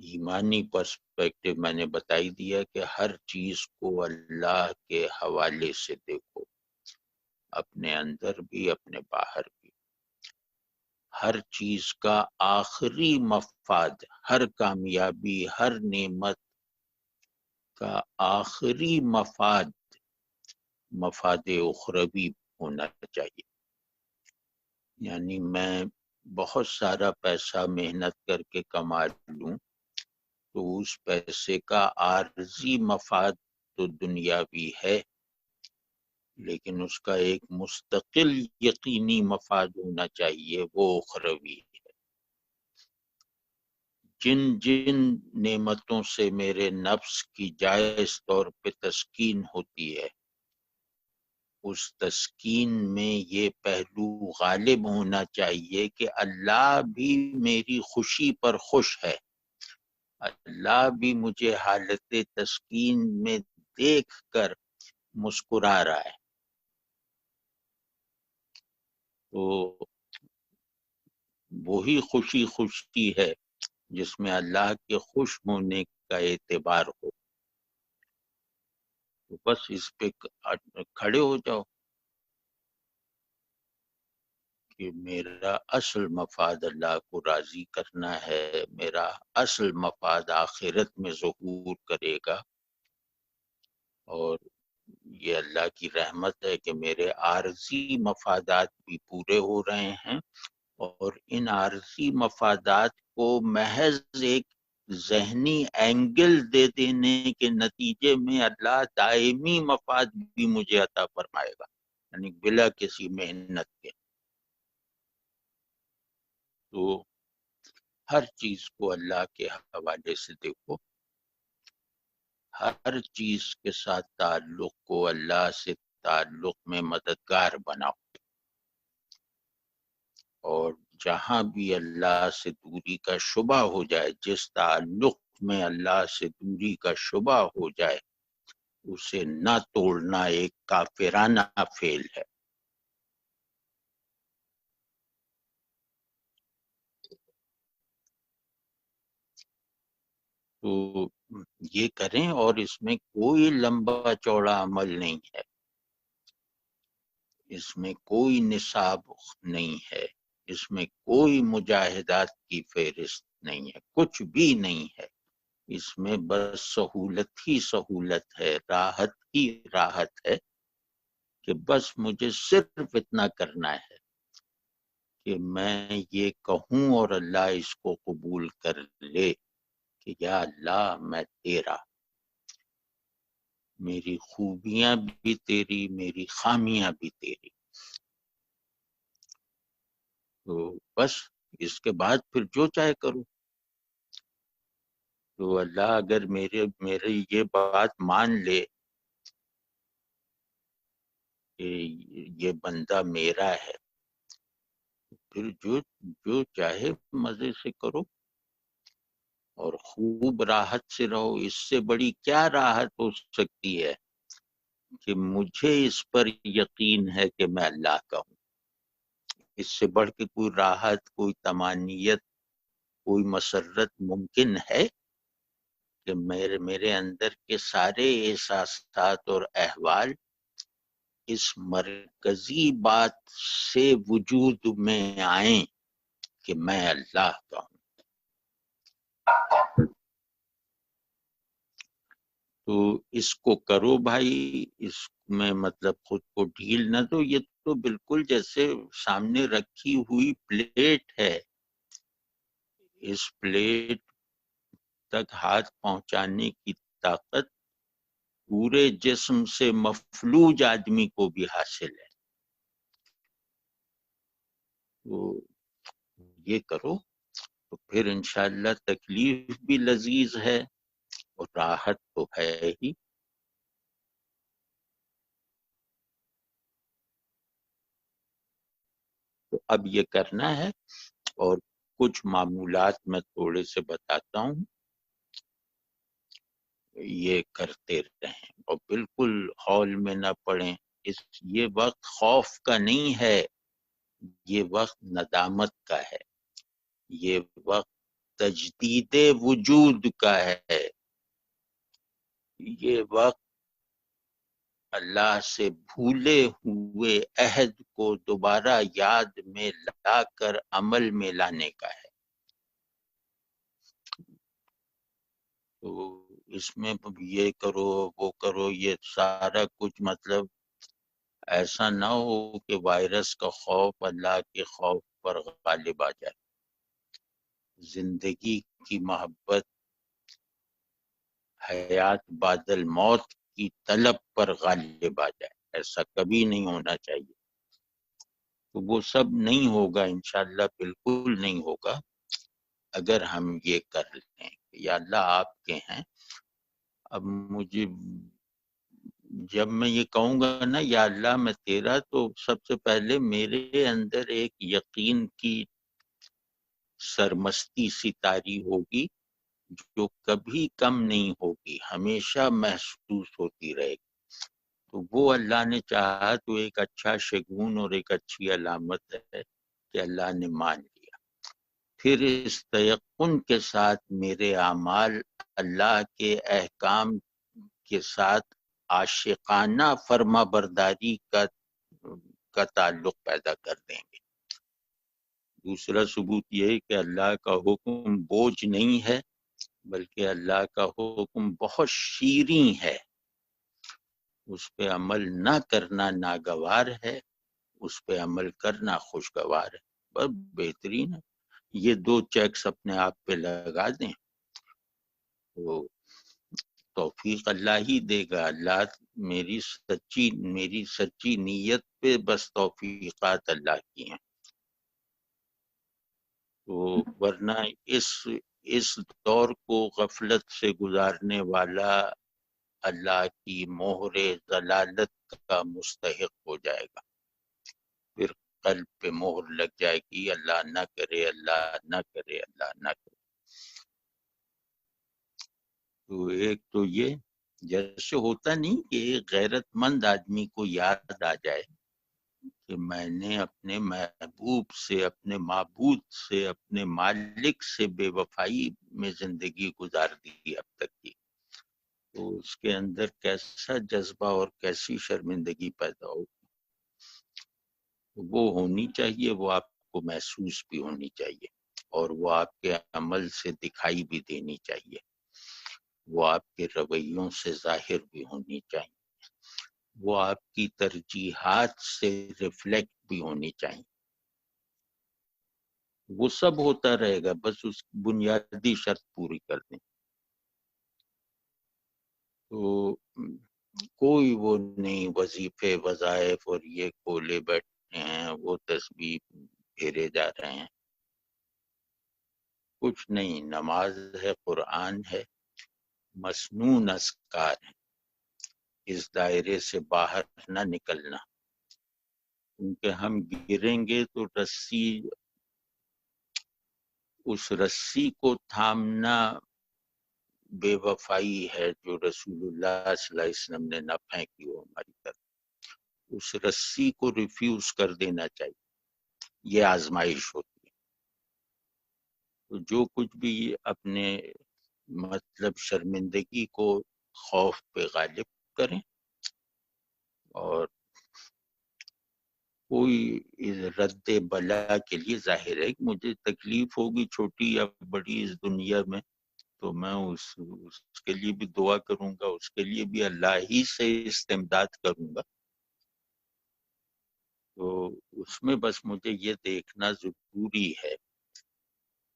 ایمانی پرسپیکٹیو میں نے بتائی دیا کہ ہر چیز کو اللہ کے حوالے سے دیکھو، اپنے اندر بھی اپنے باہر بھی. ہر چیز کا آخری مفاد، ہر کامیابی، ہر نعمت کا آخری مفاد مفاد اخروی ہونا چاہیے. یعنی میں بہت سارا پیسہ محنت کر کے کما لوں تو اس پیسے کا عارضی مفاد تو دنیاوی ہے، لیکن اس کا ایک مستقل یقینی مفاد ہونا چاہیے، وہ اخروی ہے. جن جن نعمتوں سے میرے نفس کی جائز طور پہ تسکین ہوتی ہے، اس تسکین میں یہ پہلو غالب ہونا چاہیے کہ اللہ بھی میری خوشی پر خوش ہے، اللہ بھی مجھے حالت تسکین میں دیکھ کر مسکرا رہا ہے. تو وہی خوشی خوشی ہے جس میں اللہ کے خوش ہونے کا اعتبار ہو. تو بس اس پہ کھڑے ہو جاؤ کہ میرا اصل مفاد اللہ کو راضی کرنا ہے، میرا اصل مفاد آخرت میں ظہور کرے گا. اور یہ اللہ کی رحمت ہے کہ میرے عارضی مفادات بھی پورے ہو رہے ہیں، اور ان عارضی مفادات کو محض ایک ذہنی اینگل دے دینے کے نتیجے میں اللہ دائمی مفاد بھی مجھے عطا فرمائے گا، یعنی بلا کسی محنت کے. تو ہر چیز کو اللہ کے حوالے سے دیکھو، ہر چیز کے ساتھ تعلق کو اللہ سے تعلق میں مددگار بناؤ، اور جہاں بھی اللہ سے دوری کا شبہ ہو جائے، جس تعلق میں اللہ سے دوری کا شبہ ہو جائے، اسے نہ توڑنا ایک کافرانہ فعل ہے. تو یہ کریں، اور اس میں کوئی لمبا چوڑا عمل نہیں ہے، اس میں کوئی نصاب نہیں ہے، اس میں کوئی مجاہدات کی فہرست نہیں ہے، کچھ بھی نہیں ہے. اس میں بس سہولت ہی سہولت ہے، راحت ہی راحت ہے کہ بس مجھے صرف اتنا کرنا ہے کہ میں یہ کہوں اور اللہ اس کو قبول کر لے کہ یا اللہ میں تیرا، میری خوبیاں بھی تیری، میری خامیاں بھی تیری. تو بس اس کے بعد پھر جو چاہے کرو. تو اللہ اگر میری یہ بات مان لے کہ یہ بندہ میرا ہے، پھر جو چاہے مزے سے کرو اور خوب راحت سے رہو۔ اس سے بڑی کیا راحت ہو سکتی ہے کہ مجھے اس پر یقین ہے کہ میں اللہ کا ہوں۔ اس سے بڑھ کے کوئی راحت، کوئی طمانینت، کوئی مسرت ممکن ہے کہ میرے اندر کے سارے احساسات اور احوال اس مرکزی بات سے وجود میں آئیں کہ میں اللہ کا ہوں۔ تو اس کو کرو بھائی، اس میں مطلب خود کو ڈھیل نہ دو۔ یہ تو بالکل جیسے سامنے رکھی ہوئی پلیٹ ہے، اس پلیٹ تک ہاتھ پہنچانے کی طاقت پورے جسم سے مفلوج آدمی کو بھی حاصل ہے۔ تو یہ کرو تو پھر انشاءاللہ تکلیف بھی لذیذ ہے اور راحت تو ہے ہی۔ تو اب یہ کرنا ہے، اور کچھ معمولات میں تھوڑے سے بتاتا ہوں، یہ کرتے رہیں اور بالکل ہال میں نہ پڑیں۔ یہ وقت خوف کا نہیں ہے، یہ وقت ندامت کا ہے، یہ وقت تجدید وجود کا ہے، یہ وقت اللہ سے بھولے ہوئے عہد کو دوبارہ یاد میں لا کر عمل میں لانے کا ہے۔ تو اس میں یہ کرو وہ کرو، یہ سارا کچھ مطلب ایسا نہ ہو کہ وائرس کا خوف اللہ کے خوف پر غالب آ جائے، زندگی کی محبت حیات بعد الموت کی طلب پر غالب آ جائے، ایسا کبھی نہیں ہونا چاہیے۔ تو وہ سب نہیں ہوگا انشاءاللہ، بالکل نہیں ہوگا اگر ہم یہ کر لیں کہ یا اللہ آپ کے ہیں۔ اب مجھے جب میں یہ کہوں گا نا یا اللہ میں تیرا، تو سب سے پہلے میرے اندر ایک یقین کی سرمستی سی طاری ہوگی جو کبھی کم نہیں ہوگی، ہمیشہ محسوس ہوتی رہے گی۔ تو وہ اللہ نے چاہا تو ایک اچھا شگون اور ایک اچھی علامت ہے کہ اللہ نے مان لیا۔ پھر اس تیقن کے ساتھ میرے اعمال اللہ کے احکام کے ساتھ عاشقانہ فرما برداری کا تعلق پیدا کر دیں گے۔ دوسرا ثبوت یہ ہے کہ اللہ کا حکم بوجھ نہیں ہے، بلکہ اللہ کا حکم بہت شیریں ہے، اس پہ عمل نہ کرنا ناگوار ہے، اس پہ عمل کرنا خوشگوار ہے۔ بس بہترین ہے، یہ دو چیکس اپنے آپ پہ لگا دیں تو توفیق اللہ ہی دے گا۔ اللہ میری سچی نیت پہ بس توفیقات اللہ کی ہیں۔ تو ورنہ اس دور کو غفلت سے گزارنے والا اللہ کی مہر ضلالت کا مستحق ہو جائے گا، پھر قلب پہ مہر لگ جائے گی، اللہ نہ کرے، اللہ نہ کرے، اللہ نہ کرے۔ تو ایک تو یہ جیسے ہوتا نہیں کہ ایک غیرت مند آدمی کو یاد آ جائے کہ میں نے اپنے محبوب سے، اپنے معبود سے، اپنے مالک سے بے وفائی میں زندگی گزار دی اب تک کی، تو اس کے اندر کیسا جذبہ اور کیسی شرمندگی پیدا ہو، وہ ہونی چاہیے، وہ آپ کو محسوس بھی ہونی چاہیے، اور وہ آپ کے عمل سے دکھائی بھی دینی چاہیے، وہ آپ کے رویوں سے ظاہر بھی ہونی چاہیے، وہ آپ کی ترجیحات سے ریفلیکٹ بھی ہونی چاہیے۔ وہ سب ہوتا رہے گا، بس اس بنیادی شرط پوری کر دیں۔ تو کوئی وہ نہیں وظیفے وظائف اور یہ کھولے بیٹھے ہیں، وہ تسبیح پھیرے جا رہے ہیں۔ کچھ نہیں، نماز ہے، قرآن ہے، مسنون اذکار ہے، اس دائرے سے باہر نہ نکلنا، کیونکہ ہم گریں گے تو رسی، اس رسی کو تھامنا بے وفائی ہے جو رسول اللہ صلی اللہ علیہ وسلم نے نہ پھینکی ہو ہماری طرف، اس رسی کو ریفیوز کر دینا چاہیے، یہ آزمائش ہوتی ہے۔ تو جو کچھ بھی اپنے مطلب شرمندگی کو خوف پہ غالب کریں، اور کوئی رد بلا کے لیے ظاہر ہے کہ مجھے تکلیف ہوگی چھوٹی یا بڑی اس دنیا میں، تو میں اس کے لیے بھی دعا کروں گا، اس کے لیے بھی اللہ ہی سے استمداد کروں گا۔ تو اس میں بس مجھے یہ دیکھنا ضروری ہے،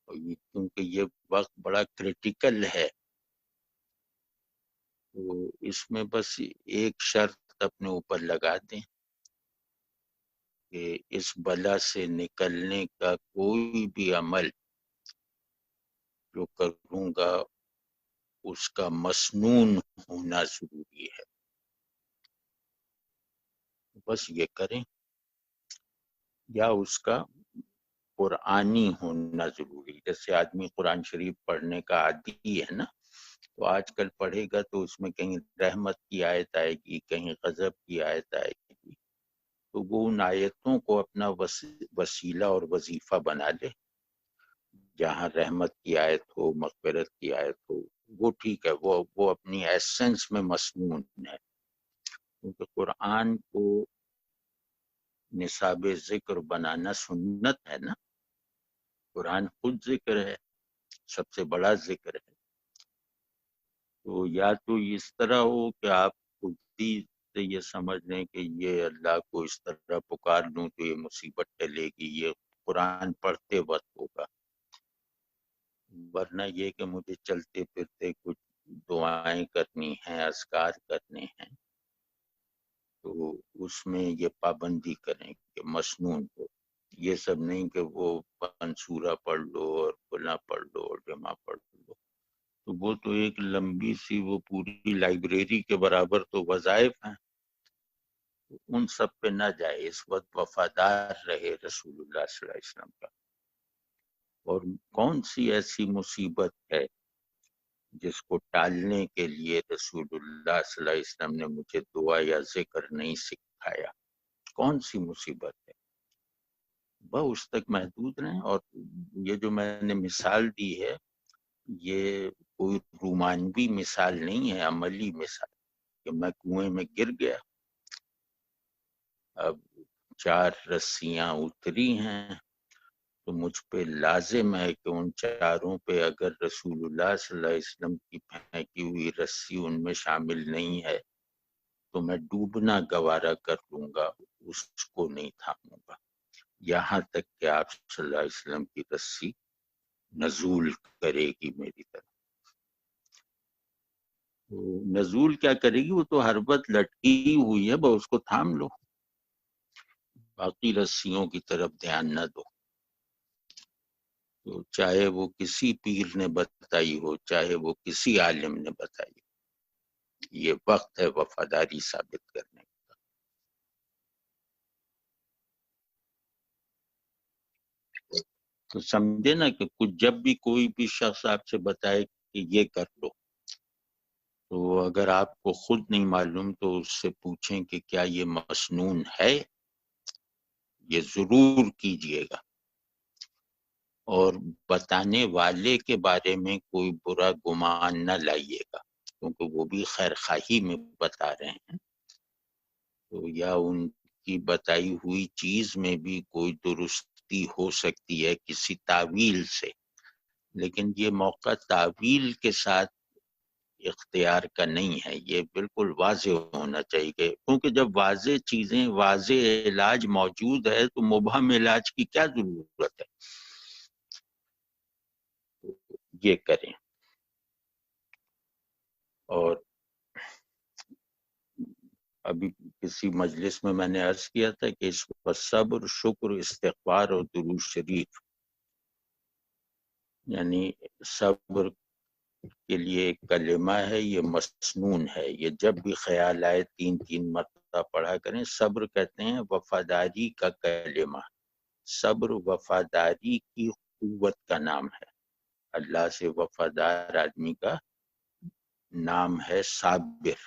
کیونکہ یہ وقت بڑا کریٹیکل ہے، تو اس میں بس ایک شرط اپنے اوپر لگا دیں کہ اس بلا سے نکلنے کا کوئی بھی عمل جو کروں گا اس کا مسنون ہونا ضروری ہے، بس یہ کریں، یا اس کا قرآنی ہونا ضروری، جیسے آدمی قرآن شریف پڑھنے کا عادی ہے نا، تو آج کل پڑھے گا تو اس میں کہیں رحمت کی آیت آئے گی، کہیں غضب کی آیت آئے گی، تو وہ ان آیتوں کو اپنا وسیلہ اور وظیفہ بنا لے، جہاں رحمت کی آیت ہو، مغفرت کی آیت ہو، وہ ٹھیک ہے، وہ اپنی ایسنس میں مسنون ہے، کیونکہ قرآن کو نصاب ذکر بنانا سنت ہے نا، قرآن خود ذکر ہے، سب سے بڑا ذکر ہے، تو یا تو اس طرح ہو کہ آپ خود ہی سے یہ سمجھ لیں کہ یہ اللہ کو اس طرح پکار لوں تو یہ مصیبت ٹلے گی، یہ قرآن پڑھتے وقت ہوگا، ورنہ یہ کہ مجھے چلتے پھرتے کچھ دعائیں کرنی ہیں، اذکار کرنے ہیں، تو اس میں یہ پابندی کریں کہ مسنون ہو، یہ سب نہیں کہ وہ منصورہ پڑھ لو اور فلاں پڑھ لو اور جمع پڑھ لو، تو وہ تو ایک لمبی سی وہ پوری لائبریری کے برابر تو وظائف ہیں، ان سب پہ نہ جائے، اس وقت وفادار رہے رسول اللہ صلی اللہ علیہ وسلم کا۔ اور کون سی ایسی مصیبت ہے جس کو ٹالنے کے لیے رسول اللہ صلی اللہ علیہ وسلم نے مجھے دعا یا ذکر نہیں سکھایا؟ کون سی مصیبت ہے؟ وہ اس تک محدود رہیں، اور یہ جو میں نے مثال دی ہے یہ کوئی رومانوی مثال نہیں ہے، عملی مثال، کہ میں کنویں میں گر گیا، اب 4 رسیاں اتری ہیں، تو مجھ پہ لازم ہے کہ ان 4 پہ اگر رسول اللہ صلی اللہ علیہ وسلم کی پھینکی ہوئی رسی ان میں شامل نہیں ہے تو میں ڈوبنا گوارا کر لوں گا، اس کو نہیں تھاموں گا، یہاں تک کہ آپ صلی اللہ علیہ وسلم کی رسی نزول کرے گی میری طرف۔ نزول کیا کرے گی، وہ تو ہر وقت لٹکی ہوئی ہے، بس اس کو تھام لو، باقی رسیوں کی طرف دھیان نہ دو، تو چاہے وہ کسی پیر نے بتائی ہو، چاہے وہ کسی عالم نے بتائی ہو، یہ وقت ہے وفاداری ثابت کرنے کا۔ تو سمجھے نا کہ کچھ جب بھی کوئی بھی شخص آپ سے بتائے کہ یہ کر لو، تو اگر آپ کو خود نہیں معلوم تو اس سے پوچھیں کہ کیا یہ مسنون ہے، یہ ضرور کیجئے گا، اور بتانے والے کے بارے میں کوئی برا گمان نہ لائیے گا، کیونکہ وہ بھی خیر خواہی میں بتا رہے ہیں، تو یا ان کی بتائی ہوئی چیز میں بھی کوئی درستی ہو سکتی ہے کسی تعویل سے، لیکن یہ موقع تعویل کے ساتھ اختیار کا نہیں ہے، یہ بالکل واضح ہونا چاہیے، کیونکہ جب واضح چیزیں، واضح علاج موجود ہے تو مبہم علاج کی کیا ضرورت ہے؟ یہ کریں۔ اور ابھی کسی مجلس میں نے عرض کیا تھا کہ اس پر صبر، شکر، استغفار اور درود شریف یعنی صبر کے لیے ایک کلمہ ہے، یہ مسنون ہے، یہ جب بھی خیال آئے 3 مرتبہ پڑھا کریں۔ صبر کہتے ہیں وفاداری کا کلمہ، صبر وفاداری کی قوت کا نام ہے۔ اللہ سے وفادار آدمی کا نام ہے صابر،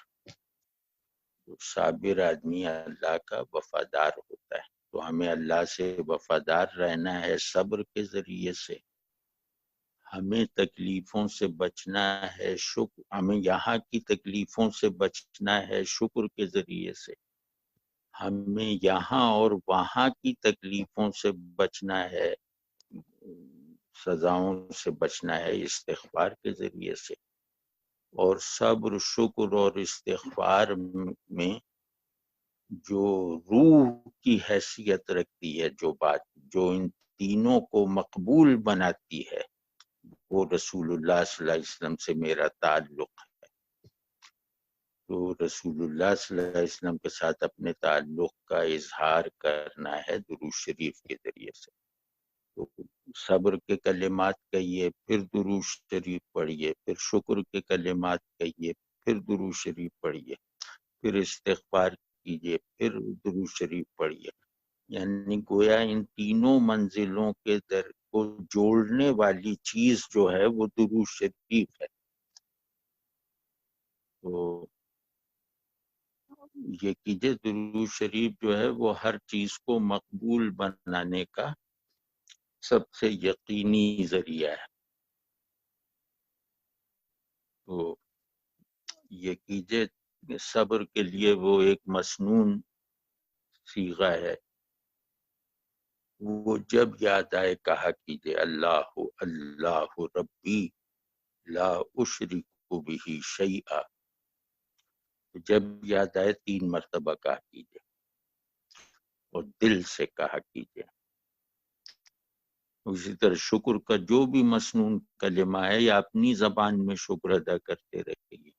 صابر آدمی اللہ کا وفادار ہوتا ہے۔ تو ہمیں اللہ سے وفادار رہنا ہے صبر کے ذریعے سے، ہمیں تکلیفوں سے بچنا ہے، ہمیں یہاں کی تکلیفوں سے بچنا ہے شکر کے ذریعے سے، ہمیں یہاں اور وہاں کی تکلیفوں سے بچنا ہے، سزاؤں سے بچنا ہے استغفار کے ذریعے سے۔ اور صبر، شکر اور استغفار میں جو روح کی حیثیت رکھتی ہے، جو بات جو ان تینوں کو مقبول بناتی ہے، وہ رسول اللہ صلی اللہ علیہ وسلم سے میرا تعلق ہے۔ تو رسول اللہ صلی اللہ علیہ وسلم کے ساتھ اپنے تعلق کا اظہار کرنا ہے درود شریف کے ذریعے سے۔ تو صبر کے کلمات کہیے، پھر درود شریف پڑھیے، پھر شکر کے کلمات کہیے، پھر درود شریف پڑھیے، پھر استغفار کیجیے، پھر درود شریف پڑھیے۔ یعنی گویا ان تینوں منزلوں کے در کو جوڑنے والی چیز جو ہے وہ درود شریف ہے۔ تو یہ کیجیے، درود شریف جو ہے وہ ہر چیز کو مقبول بنانے کا سب سے یقینی ذریعہ ہے۔ تو یہ کیجیے، صبر کے لیے وہ ایک مسنون صیغہ ہے، وہ جب یاد آئے کہا کیجیے اللہ اللہ ربی لا اشرک بہ شیئا، جب یاد آئے 3 مرتبہ کہا کیجیے اور دل سے کہا کیجیے۔ اسی طرح شکر کا جو بھی مسنون کلمہ ہے یا اپنی زبان میں شکر ادا کرتے رہیے،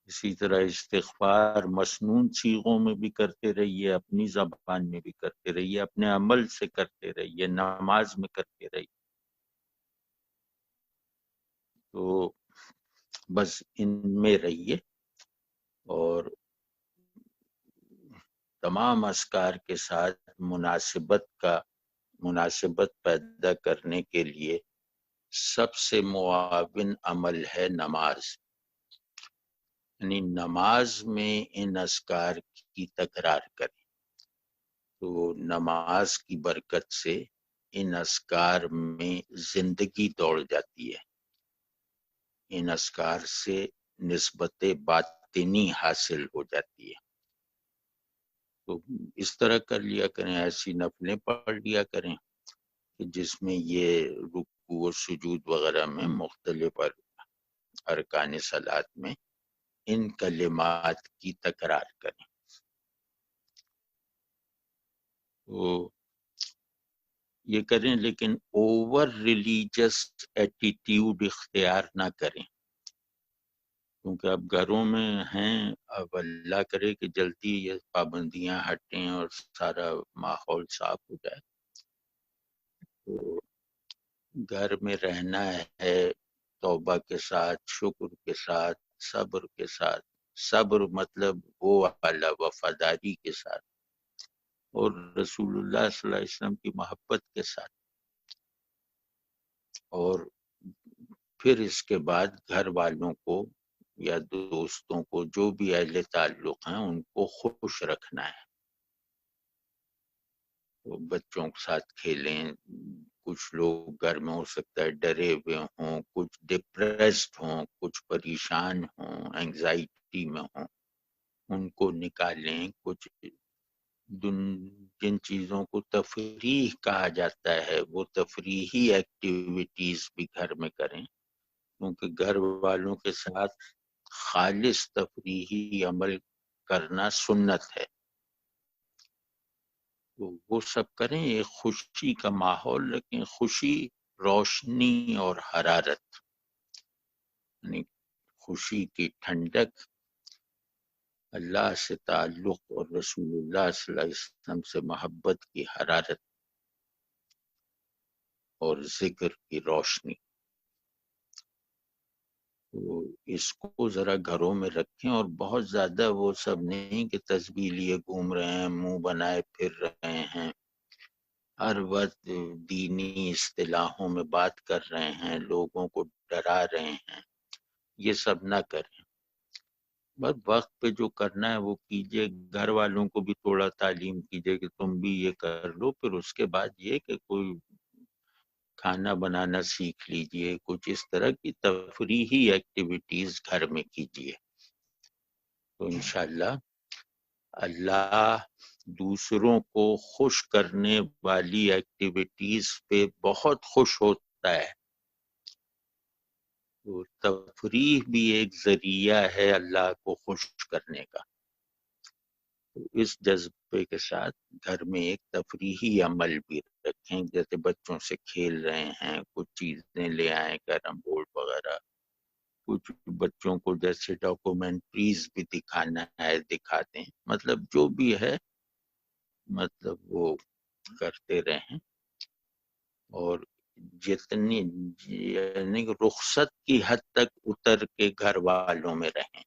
اسی طرح استغفار مسنون صیغوں میں بھی کرتے رہیے، اپنی زبان میں بھی کرتے رہیے، اپنے عمل سے کرتے رہیے، نماز میں کرتے رہیے۔ تو بس ان میں رہیے، اور تمام اذکار کے ساتھ مناسبت پیدا کرنے کے لیے سب سے معاون عمل ہے نماز۔ یعنی نماز میں ان اذکار کی تکرار کریں، تو نماز کی برکت سے ان اذکار میں زندگی دوڑ جاتی ہے، ان اذکار سے نسبت باطنی حاصل ہو جاتی ہے۔ تو اس طرح کر لیا کریں، ایسی نفلیں پڑھ لیا کریں کہ جس میں یہ رکوع و سجود وغیرہ میں مختلف ارکان صلاۃ میں ان کلمات کی تکرار کریں۔ تو یہ کریں، لیکن اوور ریلیجس ایٹیٹیوڈ اختیار نہ کریں، کیونکہ اب گھروں میں ہیں، اب اللہ کرے کہ جلدی یہ پابندیاں ہٹیں اور سارا ماحول صاف ہو جائے۔ تو گھر میں رہنا ہے توبہ کے ساتھ، شکر کے ساتھ، صبر کے ساتھ، صبر مطلب وہ والا وفاداری کے ساتھ، اور رسول اللہ صلی اللہ علیہ وسلم کی محبت کے ساتھ، اور پھر اس کے بعد گھر والوں کو یا دوستوں کو، جو بھی اہل تعلق ہیں، ان کو خوش رکھنا ہے۔ تو بچوں کے ساتھ کھیلیں، کچھ لوگ گھر میں ہو سکتا ہے ڈرے ہوئے ہوں، کچھ ڈپریسڈ ہوں، کچھ پریشان ہوں، انگزائٹی میں ہوں، ان کو نکالیں۔ کچھ جن چیزوں کو تفریح کہا جاتا ہے وہ تفریحی ایکٹیویٹیز بھی گھر میں کریں، کیونکہ گھر والوں کے ساتھ خالص تفریحی عمل کرنا سنت ہے۔ تو وہ سب کریں، ایک خوشی کا ماحول رکھیں، خوشی، روشنی اور حرارت، یعنی خوشی کی ٹھنڈک، اللہ سے تعلق اور رسول اللہ صلی اللہ علیہ وسلم سے محبت کی حرارت۔ اور ذکر کی روشنی. تو اس کو ذرا گھروں میں رکھیں، اور بہت زیادہ وہ سب نہیں کہ تسبیح لیے گھوم رہے ہیں، منہ بنائے پھر رہے ہیں، ہر وقت دینی اصطلاحوں میں بات کر رہے ہیں، لوگوں کو ڈرا رہے ہیں. یہ سب نہ کریں. بس وقت پہ جو کرنا ہے وہ کیجئے. گھر والوں کو بھی تھوڑا تعلیم کیجئے کہ تم بھی یہ کر لو. پھر اس کے بعد یہ کہ کوئی کھانا بنانا سیکھ لیجئے، کچھ اس طرح کی تفریحی ایکٹیویٹیز گھر میں کیجئے. تو انشاءاللہ اللہ دوسروں کو خوش کرنے والی ایکٹیویٹیز پہ بہت خوش ہوتا ہے. تو تفریح بھی ایک ذریعہ ہے اللہ کو خوش کرنے کا. تو اس جذبے کے ساتھ گھر میں ایک تفریحی عمل بھی رکھیں، جیسے بچوں سے کھیل رہے ہیں، کچھ چیزیں لے آئیں، کیرم بورڈ وغیرہ. کچھ بچوں کو جیسے ڈاکومنٹریز بھی دکھانا ہے دکھاتے ہیں. مطلب جو بھی ہے مطلب وہ کرتے رہیں. اور جتنی یعنی رخصت کی حد تک اتر کے گھر والوں میں رہیں.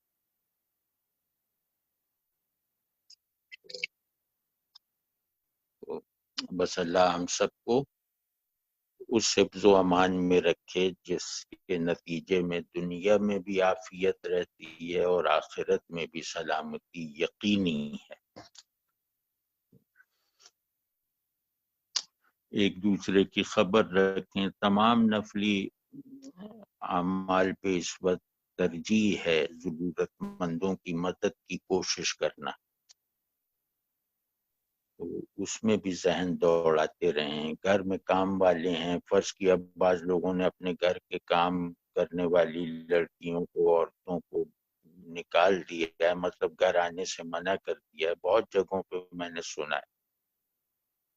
تو بس اللہ ہم سب کو اس حفظ و امان میں رکھے جس کے نتیجے میں دنیا میں بھی عافیت رہتی ہے اور آخرت میں بھی سلامتی یقینی ہے. ایک دوسرے کی خبر رکھیں. تمام نفلی اعمال پہ اس وقت ترجیح ہے ضرورت مندوں کی مدد کی کوشش کرنا. تو اس میں بھی ذہن دوڑاتے رہیں. گھر میں کام والے ہیں، فرض کیا بعض لوگوں نے اپنے گھر کے کام کرنے والی لڑکیوں کو، عورتوں کو نکال دیا ہے، مطلب گھر آنے سے منع کر دیا ہے. بہت جگہوں پہ میں نے سنا ہے.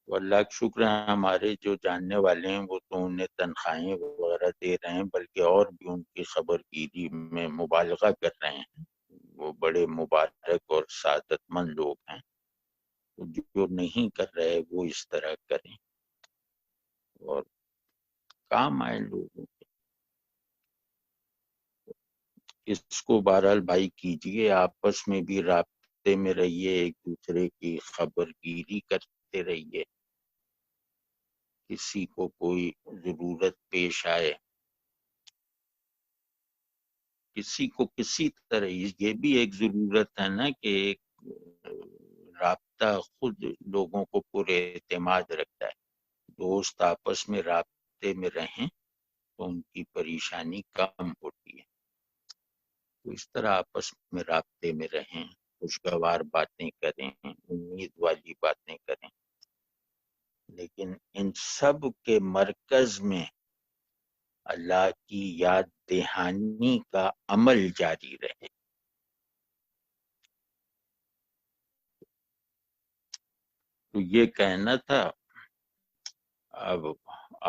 تو اللہ کا شکر ہے ہمارے جو جاننے والے ہیں وہ تو انہیں تنخواہیں وغیرہ دے رہے ہیں، بلکہ اور بھی ان کی خبر گیری میں مبالغہ کر رہے ہیں. وہ بڑے مبارک اور سعادت مند لوگ ہیں. جو نہیں کر رہے وہ اس طرح کریں اور کام آئے لوگوں کے. اس کو بہرحال بھائی کیجئے، آپس میں بھی رابطے میں رہیے، ایک دوسرے کی خبر گیری کرتے رہیے. کسی کو کوئی ضرورت پیش آئے، کسی کو کسی طرح، یہ بھی ایک ضرورت ہے نا کہ ایک رابطہ خود لوگوں کو پر اعتماد رکھتا ہے. دوست آپس میں رابطے میں رہیں تو ان کی پریشانی کم ہوتی ہے. تو اس طرح آپس میں رابطے میں رہیں، خوشگوار باتیں کریں، امید والی باتیں کریں. لیکن ان سب کے مرکز میں اللہ کی یاد دہانی کا عمل جاری رہے. تو یہ کہنا تھا. اب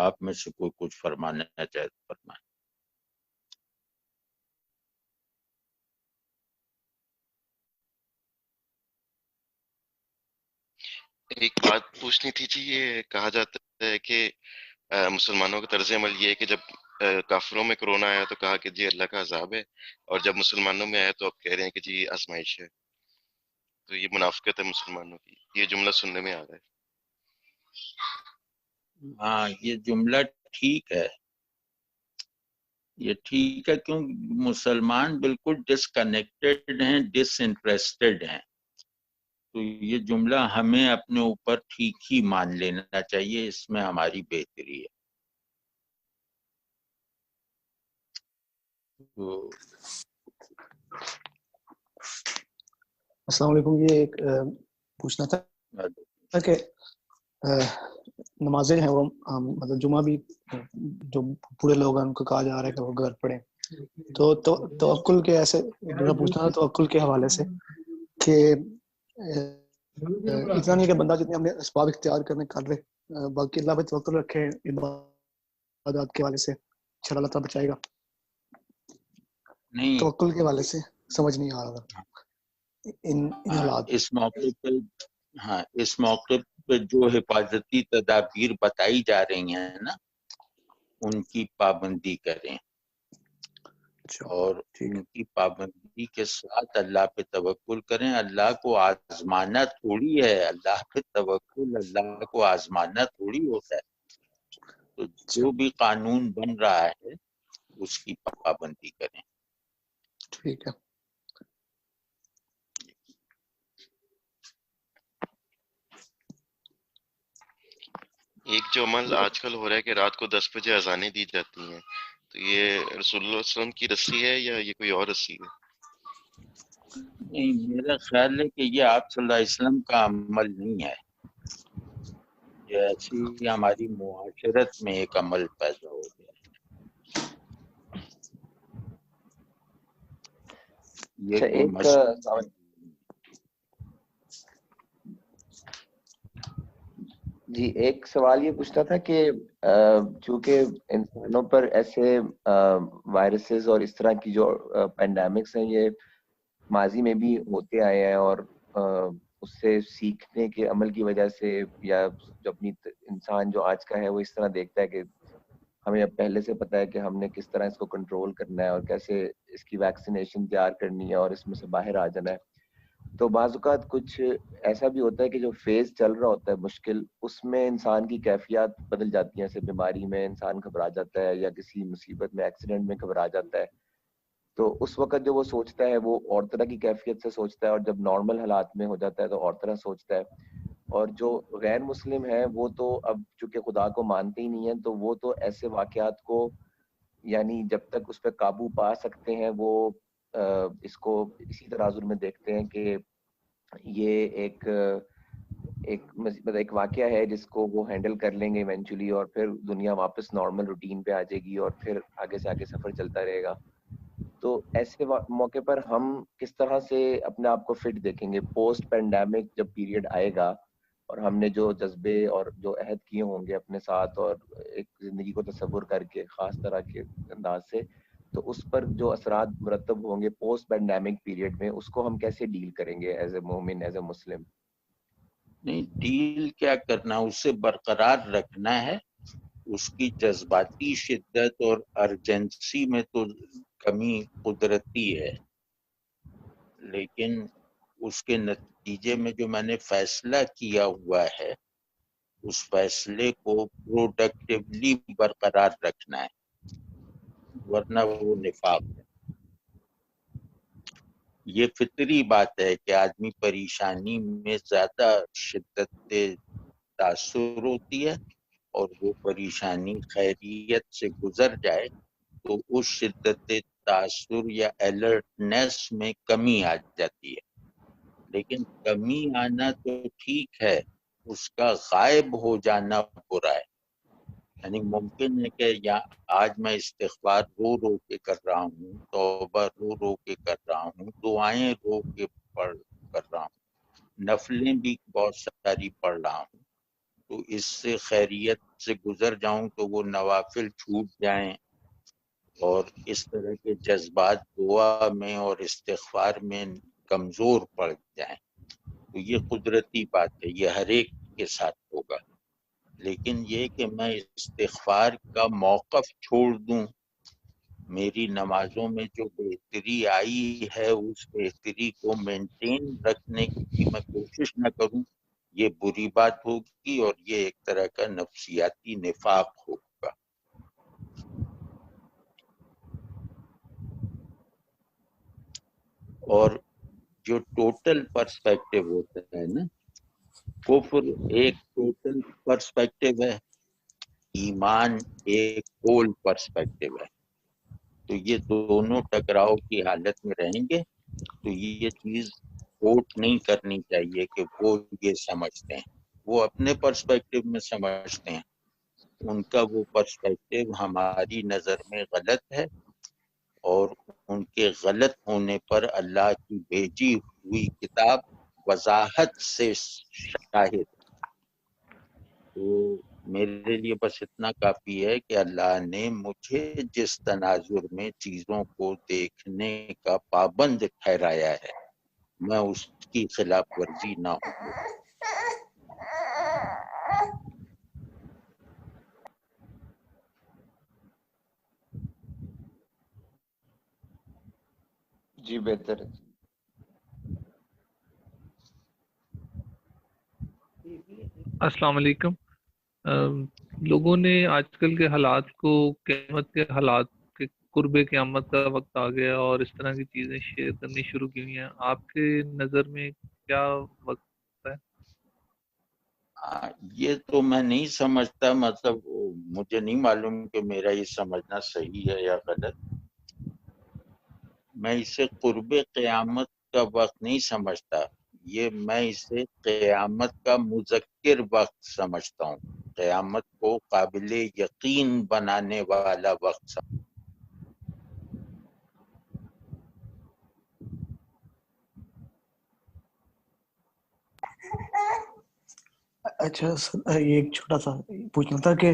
آپ میں سے کوئی کچھ فرمانا چاہے تو فرمائیں. ایک بات پوچھنی تھی جی. یہ کہا جاتا ہے کہ مسلمانوں کا طرز عمل یہ ہے کہ جب کافروں میں کرونا آیا تو کہا کہ جی اللہ کا عذاب ہے، اور جب مسلمانوں میں آیا تو اب کہہ رہے ہیں کہ جی آزمائش ہے. تو یہ منافقت ہے مسلمانوں کی. یہ جملہ سننے میں آ رہا ہے. ہاں یہ جملہ ٹھیک ہے، یہ ٹھیک ہے، کیوں مسلمان بالکل ڈسکنیکٹڈ ہیں، ڈس انٹرسٹڈ ہیں. تو یہ جملہ ہمیں اپنے اوپر ٹھیک ہی مان لینا چاہیے، اس میں ہماری بہتری ہے. تو السلام علیکم. یہ ایک پوچھنا تھا کہ نمازیں ہیں وہ مطلب جمعہ بھی جو پورے لوگ ہیں ان کو کہا جا رہا ہے کہ وہ گھر پڑھیں. تو توکل کے ایسے پوچھنا تھا توکل کے حوالے سے کہ اتنا نہیں کہ بندہ جتنے ہم نے اسباب اختیار کرنے کر رہے، باقی اللہ پہ توکل رکھے عبادات کے حوالے سے انشاءاللہ اللہ تعالیٰ بچائے گا. نہیں، توکل کے حوالے سے سمجھ نہیں آ رہا ان حالات. اس موقع پہ جو حفاظتی تدابیر بتائی جا رہی ہیں نا، ان کی پابندی کریں، اور ان کی پابندی کے ساتھ اللہ پہ توکل کریں۔ اللہ کو آزمانا تھوڑی ہے، اللہ پہ توکل اللہ کو آزمانا تھوڑی ہوتا ہے۔ تو جو بھی قانون بن رہا ہے اس کی پابندی کریں۔ ٹھیک ہے، ایک جو عمل آج کل ہو رہا ہے کہ رات کو 10 بجے اذانیں دی جاتی ہیں، تو یہ رسول اللہ صلی اللہ علیہ وسلم کی رسی ہے یا یہ کوئی اور رسی ہے؟ نہیں، میرا خیال ہے کہ یہ آپ صلی اللہ علیہ وسلم کا عمل نہیں ہے، یہ ایسی ہماری معاشرت میں ایک عمل پیدا ہو گیا ہے۔ یہ کوئی مسئلہ جی ایک سوال یہ پوچھنا تھا کہ چونکہ انسانوں پر ایسے وائرسز اور اس طرح کی جو پینڈیمکس ہیں یہ ماضی میں بھی ہوتے آئے ہیں، اور اس سے سیکھنے کے عمل کی وجہ سے یا جو اپنی انسان جو آج کا ہے وہ اس طرح دیکھتا ہے کہ ہمیں اب پہلے سے پتا ہے کہ ہم نے کس طرح اس کو کنٹرول کرنا ہے اور کیسے اس کی ویکسینیشن تیار کرنی ہے اور اس میں سے باہر آ جانا ہے۔ تو بعض اوقات کچھ ایسا بھی ہوتا ہے کہ جو فیز چل رہا ہوتا ہے مشکل، اس میں انسان کی کیفیات بدل جاتی ہیں، جیسے بیماری میں انسان گھبرا جاتا ہے یا کسی مصیبت میں ایکسیڈنٹ میں گھبرا جاتا ہے، تو اس وقت جو وہ سوچتا ہے وہ اور طرح کی کیفیت سے سوچتا ہے، اور جب نارمل حالات میں ہو جاتا ہے تو اور طرح سوچتا ہے۔ اور جو غیر مسلم ہے وہ تو اب چونکہ خدا کو مانتے ہی نہیں ہیں، تو وہ تو ایسے واقعات کو یعنی جب تک اس پہ قابو پا سکتے ہیں وہ اس کو اسی تناظر میں دیکھتے ہیں کہ یہ ایک واقعہ ہے جس کو وہ ہینڈل کر لیں گے ایونچولی، اور پھر دنیا واپس نارمل روٹین پہ آ جائے گی اور پھر آگے سے آگے سفر چلتا رہے گا۔ تو ایسے موقع پر ہم کس طرح سے اپنے آپ کو فٹ دیکھیں گے پوسٹ پینڈیمک جب پیریڈ آئے گا، اور ہم نے جو جذبے اور جو عہد کیے ہوں گے اپنے ساتھ اور ایک زندگی کو تصور کر کے خاص طرح کے انداز سے، تو اس پر جو اثرات مرتب ہوں گے پوسٹ پینڈیمک پیریڈ میں، اس کو ہم کیسے ڈیل کریں گے ایز اے مومن، ایز اے مسلم؟ نہیں، ڈیل کیا کرنا، اسے برقرار رکھنا ہے۔ اس کی جذباتی شدت اور ارجنسی میں تو کمی قدرتی ہے، لیکن اس کے نتیجے میں جو میں نے فیصلہ کیا ہوا ہے اس فیصلے کو پروڈکٹیولی برقرار رکھنا ہے، ورنہ وہ نفاق ہے۔ یہ فطری بات ہے کہ آدمی پریشانی میں زیادہ شدت تاثر ہوتی ہے، اور وہ پریشانی خیریت سے گزر جائے تو اس شدت تاثر یا الرٹنس میں کمی آ جاتی ہے۔ لیکن کمی آنا تو ٹھیک ہے، اس کا غائب ہو جانا برا ہے۔ یعنی ممکن ہے کہ آج میں استغفار رو رو کے کر رہا ہوں، توبہ رو رو کے کر رہا ہوں، دعائیں رو کے کر رہا ہوں، نفلیں بھی بہت ساری پڑھ رہا ہوں، تو اس سے خیریت سے گزر جاؤں تو وہ نوافل چھوٹ جائیں اور اس طرح کے جذبات دعا میں اور استغفار میں کمزور پڑ جائیں، تو یہ قدرتی بات ہے، یہ ہر ایک کے ساتھ ہوگا۔ لیکن یہ کہ میں استغفار کا موقف چھوڑ دوں، میری نمازوں میں جو بہتری آئی ہے اس بہتری کو مینٹین رکھنے کی میں کوشش نہ کروں، یہ بری بات ہوگی اور یہ ایک طرح کا نفسیاتی نفاق ہوگا۔ اور جو ٹوٹل پرسپیکٹیو ہوتا ہے نا، کفر ایک ٹوٹل پرسپیکٹیو ہے، ایمان ایک ہول پرسپیکٹیو ہے، تو یہ دونوں ٹکراؤ کی حالت میں رہیں گے۔ تو یہ چیز کوٹ نہیں کرنی چاہیے کہ وہ یہ سمجھتے ہیں، وہ اپنے پرسپیکٹیو میں سمجھتے ہیں، ان کا وہ پرسپیکٹیو ہماری نظر میں غلط ہے، اور ان کے غلط ہونے پر اللہ کی بھیجی ہوئی کتاب وضاحت سے شاہد۔ تو میرے لیے بس اتنا کافی ہے کہ اللہ نے مجھے جس تناظر میں چیزوں کو دیکھنے کا پابند ٹھہرایا ہے میں اس کی خلاف ورزی نہ ہوں۔ جی بہتر ہے. السلام علیکم. لوگوں نے آج کل کے حالات کو قیامت کے حالات کے قرب قیامت کا وقت آ گیا اور اس طرح کی چیزیں شیئر کرنی شروع کی ہوئی ہیں. آپ کے نظر میں کیا وقت ہے؟ یہ تو میں نہیں سمجھتا، مطلب مجھے نہیں معلوم کہ میرا یہ سمجھنا صحیح ہے یا غلط. میں اسے قرب قیامت کا وقت نہیں سمجھتا، میں اسے قیامت کا مذکر وقت سمجھتا ہوں، قیامت کو قابل یقین بنانے والا وقت سمجھتا ہوں. اچھا یہ ایک چھوٹا سا پوچھنا تھا کہ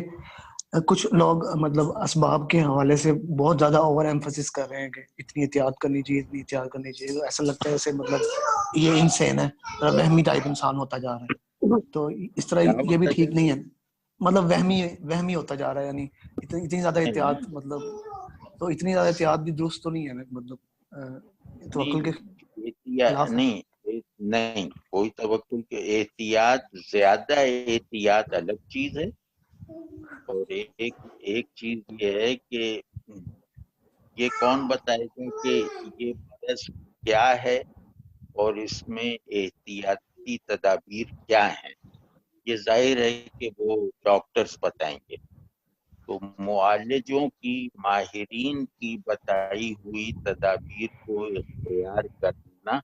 کچھ لوگ مطلب اسباب کے حوالے سے بہت زیادہ اوور ایمفسس کر رہے ہیں کہ اتنی احتیاط کرنی چاہیے، اتنی احتیاط کرنی چاہیے. ایسا لگتا ہے جیسے مطلب یہ انسین ہے، وہمی ٹائپ انسان ہوتا جا رہا ہے. تو اس طرح یہ بھی ٹھیک نہیں ہے، مطلب وہمی ہوتا جا رہا ہے. یعنی اتنی زیادہ احتیاط، مطلب تو اتنی زیادہ احتیاط بھی درست تو نہیں ہے، مطلب توکل کے خلاف ہے. نہیں کوئی توکل کے احتیاط، زیادہ احتیاط الگ چیز ہے، اور ایک چیز یہ ہے کہ یہ کون بتائے گا کہ یہ مرض کیا ہے اور اس میں احتیاطی تدابیر کیا ہیں. یہ ظاہر ہے کہ وہ ڈاکٹرز بتائیں گے. تو معالجوں کی، ماہرین کی بتائی ہوئی تدابیر کو اختیار کرنا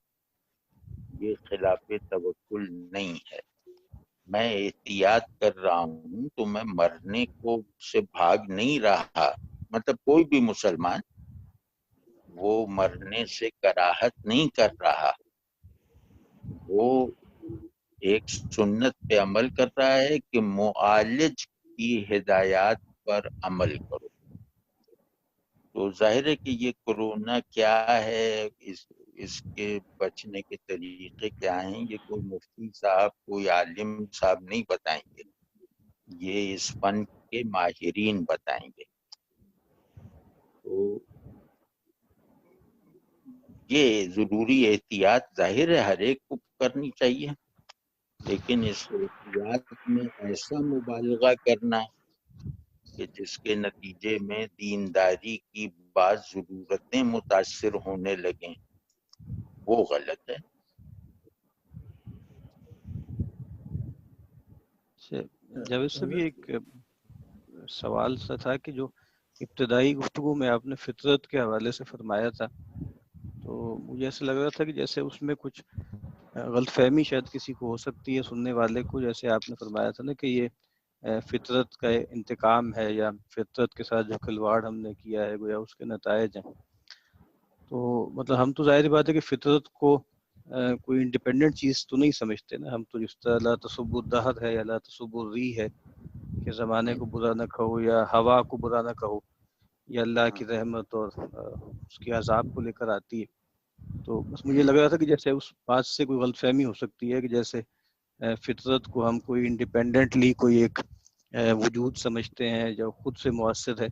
یہ خلاف توکل نہیں ہے. میں احتیاط کر رہا ہوں تو میں مرنے کو سے بھاگ نہیں رہا. مطلب کوئی بھی مسلمان وہ مرنے سے کراہت نہیں کر رہا، وہ ایک سنت پہ عمل کر رہا ہے کہ معالج کی ہدایات پر عمل کرو. تو ظاہر ہے کہ یہ کرونا کیا ہے، اس کے بچنے کے طریقے کیا ہیں، یہ کوئی مفتی صاحب، کوئی عالم صاحب نہیں بتائیں گے، یہ اس فن کے ماہرین بتائیں گے. تو یہ ضروری احتیاط ظاہر ہے ہر ایک کو کرنی چاہیے، لیکن اس احتیاط میں ایسا مبالغہ کرنا کہ جس کے نتیجے میں دینداری کی بعض ضرورتیں متاثر ہونے لگیں، وہ غلط ہے. جاوید صاحب یہ ایک سوال سا تھا کہ جو ابتدائی گفتگو میں آپ نے فطرت کے حوالے سے فرمایا تھا، تو مجھے ایسا لگ رہا تھا کہ جیسے اس میں کچھ غلط فہمی شاید کسی کو ہو سکتی ہے سننے والے کو، جیسے آپ نے فرمایا تھا نا کہ یہ فطرت کا انتقام ہے یا فطرت کے ساتھ جو کھلواڑ ہم نے کیا ہے گویا اس کے نتائج ہیں. تو مطلب ہم تو ظاہر بات ہے کہ فطرت کو کوئی انڈیپینڈنٹ چیز تو نہیں سمجھتے نا. ہم تو جس طرح لا تصب الدہر ہے یا لا تصب الریح ہے کہ زمانے کو برا نہ کہو یا ہوا کو برا نہ کہو، یا اللہ کی رحمت اور اس کے عذاب کو لے کر آتی ہے. تو بس مجھے لگ رہا تھا کہ جیسے اس بات سے کوئی غلط فہمی ہو سکتی ہے کہ جیسے فطرت کو ہم کوئی انڈیپینڈنٹلی کوئی ایک وجود سمجھتے ہیں جو خود سے مؤثر ہے.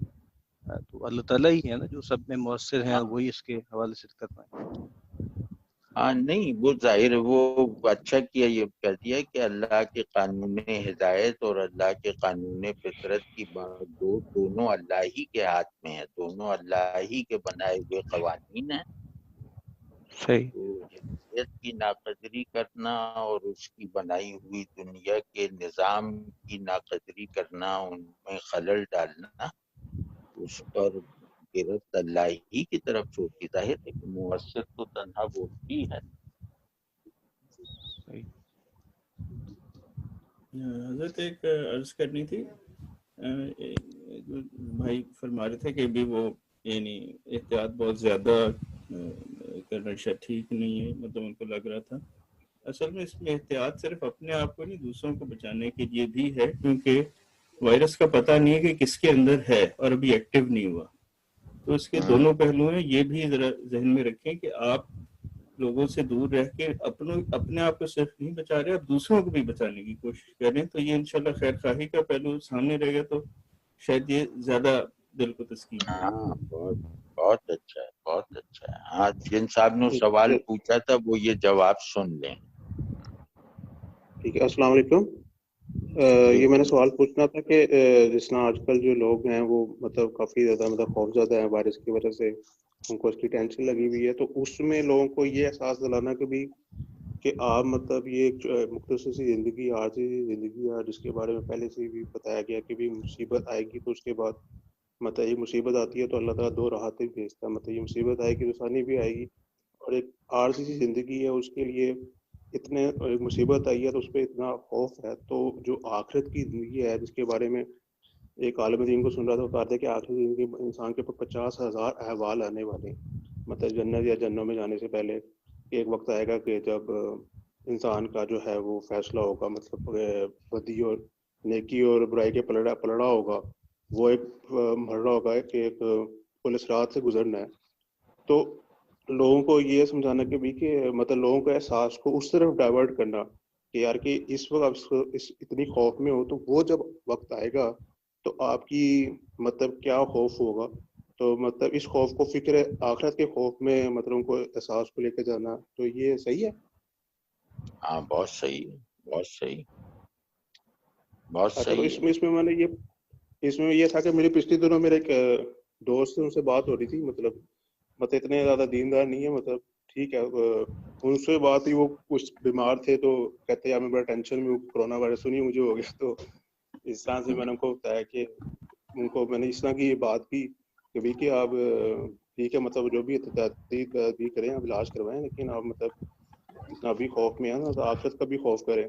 تو اللہ تعالیٰ ہی ہے نا جو سب میں مؤثر ہیں، وہی اس کے حوالے سے کر پائیں. ہاں نہیں، وہ ظاہر وہ اچھا کیا یہ کہہ دیا کہ اللہ کے قانون ہدایت اور اللہ کے قانون فطرت کی بات دونوں اللہ ہی کے ہاتھ میں ہے، دونوں اللہ ہی کے بنائے ہوئے قوانین ہیں. صحیح. تو ہدایت کی ناقدری کرنا اور اس کی بنائی ہوئی دنیا کے نظام کی ناقدری کرنا، ان میں خلل ڈالنا، اس پر گرفت اللہ ہی کی طرف سے ہوتی. ظاہر ہے کہ مؤثر تو تنہا وہ ہی ہے. حضرت ایک عرض کرنی تھی، بھائی فرما رہے تھے کہ بھی وہ یعنی احتیاط بہت زیادہ کرنا شاید ٹھیک نہیں ہے، مطلب ان کو لگ رہا تھا. اصل میں اس میں احتیاط صرف اپنے آپ کو نہیں دوسروں کو بچانے کے لیے بھی ہے، کیونکہ وائرس کا پتہ نہیں ہے کہ کس کے اندر ہے اور ابھی ایکٹیو نہیں ہوا. تو اس کے دونوں پہلو ہیں. یہ بھی ذرا ذہن میں رکھیں کہ آپ لوگوں سے دور رہ کے اپنے آپ کو صرف نہیں بچا رہے، آپ دوسروں کو بھی بچانے کی کوشش کریں. تو یہ انشاءاللہ خیر خواہی کا پہلو سامنے رہے گا تو شاید یہ زیادہ دل کو تسکین دے. ہاں بہت اچھا ہے، بہت اچھا ہے. ہاں جن صاحب نے سوال پوچھا تھا وہ یہ جواب سن لیں. ٹھیک ہے. السلام علیکم. یہ میں نے سوال پوچھنا تھا کہ جس طرح آج کل جو لوگ ہیں وہ مطلب کافی زیادہ مطلب خوف زیادہ ہیں وائرس کی وجہ سے، ان کو اس کی ٹینشن لگی ہوئی ہے، تو اس میں لوگوں کو یہ احساس دلانا کہ بھی کہ آپ مطلب یہ ایک مختصر سی زندگی، عارضی زندگی ہے جس کے بارے میں پہلے سے بھی بتایا گیا کہ بھی مصیبت آئے گی تو اس کے بعد مطلب یہ مصیبت آتی ہے تو اللہ تعالیٰ دو راحتیں بھیجتا ہے، مطلب یہ مصیبت آئے گی تو آسانی بھی آئے گی، اور ایک عارضی سی زندگی ہے اس کے لیے اتنے ایک مصیبت آئی ہے تو اس پہ اتنا خوف ہے. تو جو آخرت کی زندگی ہے جس کے بارے میں ایک عالم دین کو سن رہا تھا، وہ کہا تھا کہ آخرت کی زندگی انسان کے اوپر 50,000 احوال آنے والے ہیں، مطلب جنت یا جنوں میں جانے سے پہلے ایک وقت آئے گا کہ جب انسان کا جو ہے وہ فیصلہ ہوگا، مطلب بدی اور نیکی اور برائی کے پلڑا ہوگا، وہ ایک مرحلہ ہوگا کہ ایک پولیس رات سے گزرنا ہے. تو لوگوں کو یہ سمجھانا کہ بھی کہ مطلب لوگوں کے احساس کو اس طرف ڈائیورٹ کرنا کہ یار کہ اس وقت اس اتنی خوف میں ہو تو وہ جب وقت آئے گا تو آپ کی مطلب کیا خوف ہوگا. تو مطلب اس خوف کو فکر آخرت کے خوف میں مطلب ان کو احساس کو لے کے جانا، تو یہ صحیح ہے. ہاں بہت صحیح ہے، بہت صحیح، بہت اچھا. تو صحیح ہے. اس میں یہ تھا کہ میری پچھلے دنوں میرے ایک دوست سے ان سے بات ہو رہی تھی، مطلب اتنے زیادہ دیندار نہیں ہے، مطلب ٹھیک ہے. ان سے بات ہوئی، وہ کچھ بیمار تھے تو کہتے ہیں میں بڑا ٹینشن میں ہوں، کرونا وائرس سنی مجھے ہو گیا. تو اس طرح سے میں نے ان کو بتایا کہ ان کو میں نے اس طرح کی یہ بات کی کہ بھی کہ آپ ٹھیک ہے مطلب جو بھی تحقیق بھی کریں، آپ علاج کروائیں، لیکن آپ مطلب اتنا بھی خوف میں ہے نا تو آخرت کا بھی خوف کریں.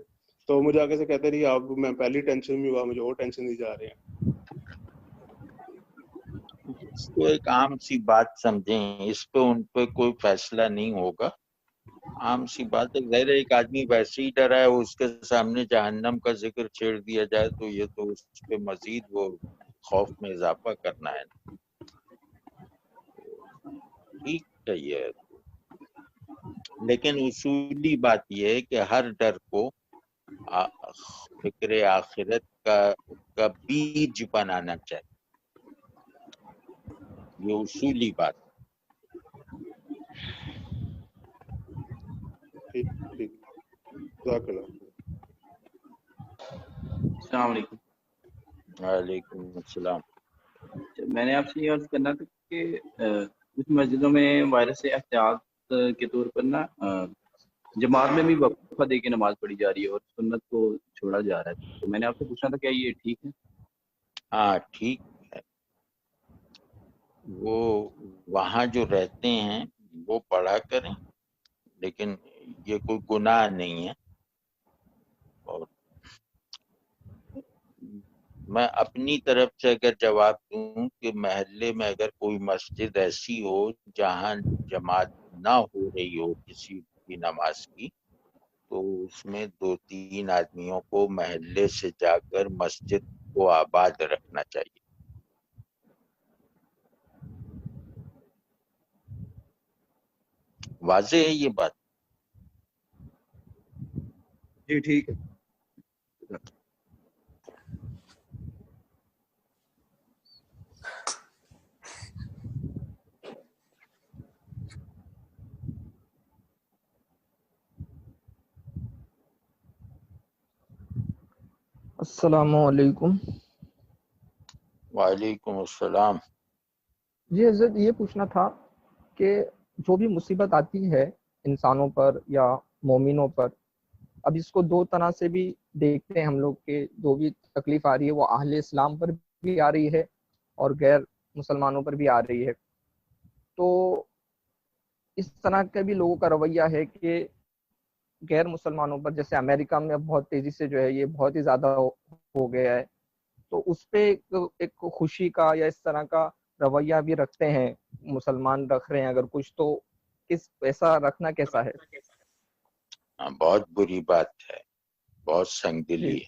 تو مجھے آگے سے کہتے رہی آپ میں پہلی ٹینشن میں ہوا، مجھے اور ٹینشن دی جا رہے ہیں. اس کو ایک عام سی بات سمجھیں، اس پہ ان پہ کوئی فیصلہ نہیں ہوگا. عام سی بات ہے. ظاہر ایک آدمی ویسے ہی ڈرا ہے، اس کے سامنے جہنم کا ذکر چھیڑ دیا جائے تو یہ تو اس پہ مزید وہ خوف میں اضافہ کرنا ہے. ٹھیک ہے یہ، لیکن اصولی بات یہ ہے کہ ہر ڈر کو فکر آخرت کا بیج بنانا چاہیے. یہ اصولی بات. ٹھیک ٹھیک. جزاک اللہ. السلام علیکم. وعلیکم السلام. میں نے آپ سے یہ عرض کرنا تھا کہ کچھ مسجدوں میں وائرس سے احتیاط کے طور پر نا جماعت میں بھی وقفہ دے کے نماز پڑھی جا رہی ہے اور سنت کو چھوڑا جا رہا ہے. تو میں نے آپ سے پوچھنا تھا کیا یہ ٹھیک ہے؟ ہاں ٹھیک ہے. وہ وہاں جو رہتے ہیں وہ پڑھا کریں، لیکن یہ کوئی گناہ نہیں ہے. اور میں اپنی طرف سے اگر جواب دوں کہ محلے میں اگر کوئی مسجد ایسی ہو جہاں جماعت نہ ہو رہی ہو کسی بھی نماز کی، تو اس میں 2-3 آدمیوں کو محلے سے جا کر مسجد کو آباد رکھنا چاہیے. واضح ہے یہ بات؟ جی ٹھیک ہے. السلام علیکم. وعلیکم السلام. جی حضرت یہ پوچھنا تھا کہ جو بھی مصیبت آتی ہے انسانوں پر یا مومنوں پر، اب اس کو دو طرح سے بھی دیکھتے ہیں ہم لوگ کہ جو بھی تکلیف آ رہی ہے وہ اہل اسلام پر بھی آ رہی ہے اور غیر مسلمانوں پر بھی آ رہی ہے. تو اس طرح کا بھی لوگوں کا رویہ ہے کہ غیر مسلمانوں پر، جیسے امریکہ میں اب بہت تیزی سے جو ہے یہ بہت ہی زیادہ ہو گیا ہے، تو اس پہ ایک خوشی کا یا اس طرح کا رویہ بھی رکھتے ہیں مسلمان، رکھ رہے ہیں اگر کچھ، تو ایسا رکھنا کیسا ہے؟ بہت بری بات ہے، بہت سنگ دلی ہے.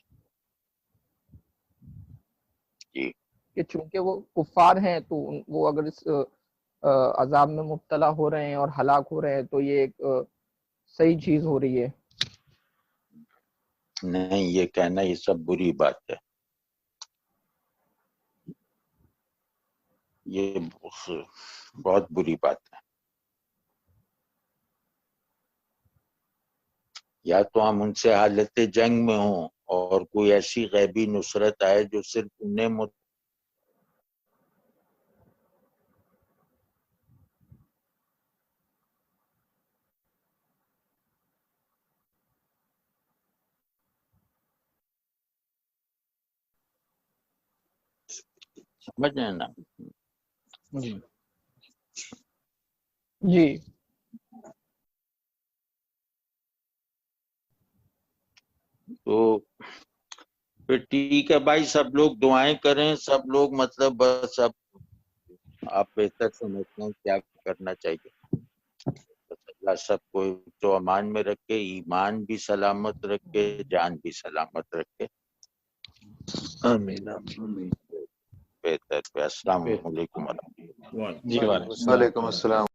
جی کہ چونکہ وہ کفار ہیں تو وہ اگر اس عذاب میں مبتلا ہو رہے ہیں اور ہلاک ہو رہے ہیں تو یہ ایک صحیح چیز ہو رہی ہے. نہیں، یہ کہنا یہ سب بری بات ہے. یہ بہت بری بات ہے. یا تو ہم ان سے حالت جنگ میں ہوں اور کوئی ایسی غیبی نصرت آئے جو صرف انہیں سمجھ رہے ہیں نا. جی تو پھر ٹھیک ہے بھائی, سب لوگ دعائیں کریں, سب لوگ مطلب بس اب آپ بہتر سمجھتے ہیں کیا کرنا چاہیے. اللہ سب کو تو امان میں رکھے, ایمان بھی سلامت رکھے, جان بھی سلامت رکھے. آمین. بہتر. السلام علیکم ورحمۃ اللہ. وعلیکم وعلیکم السلام.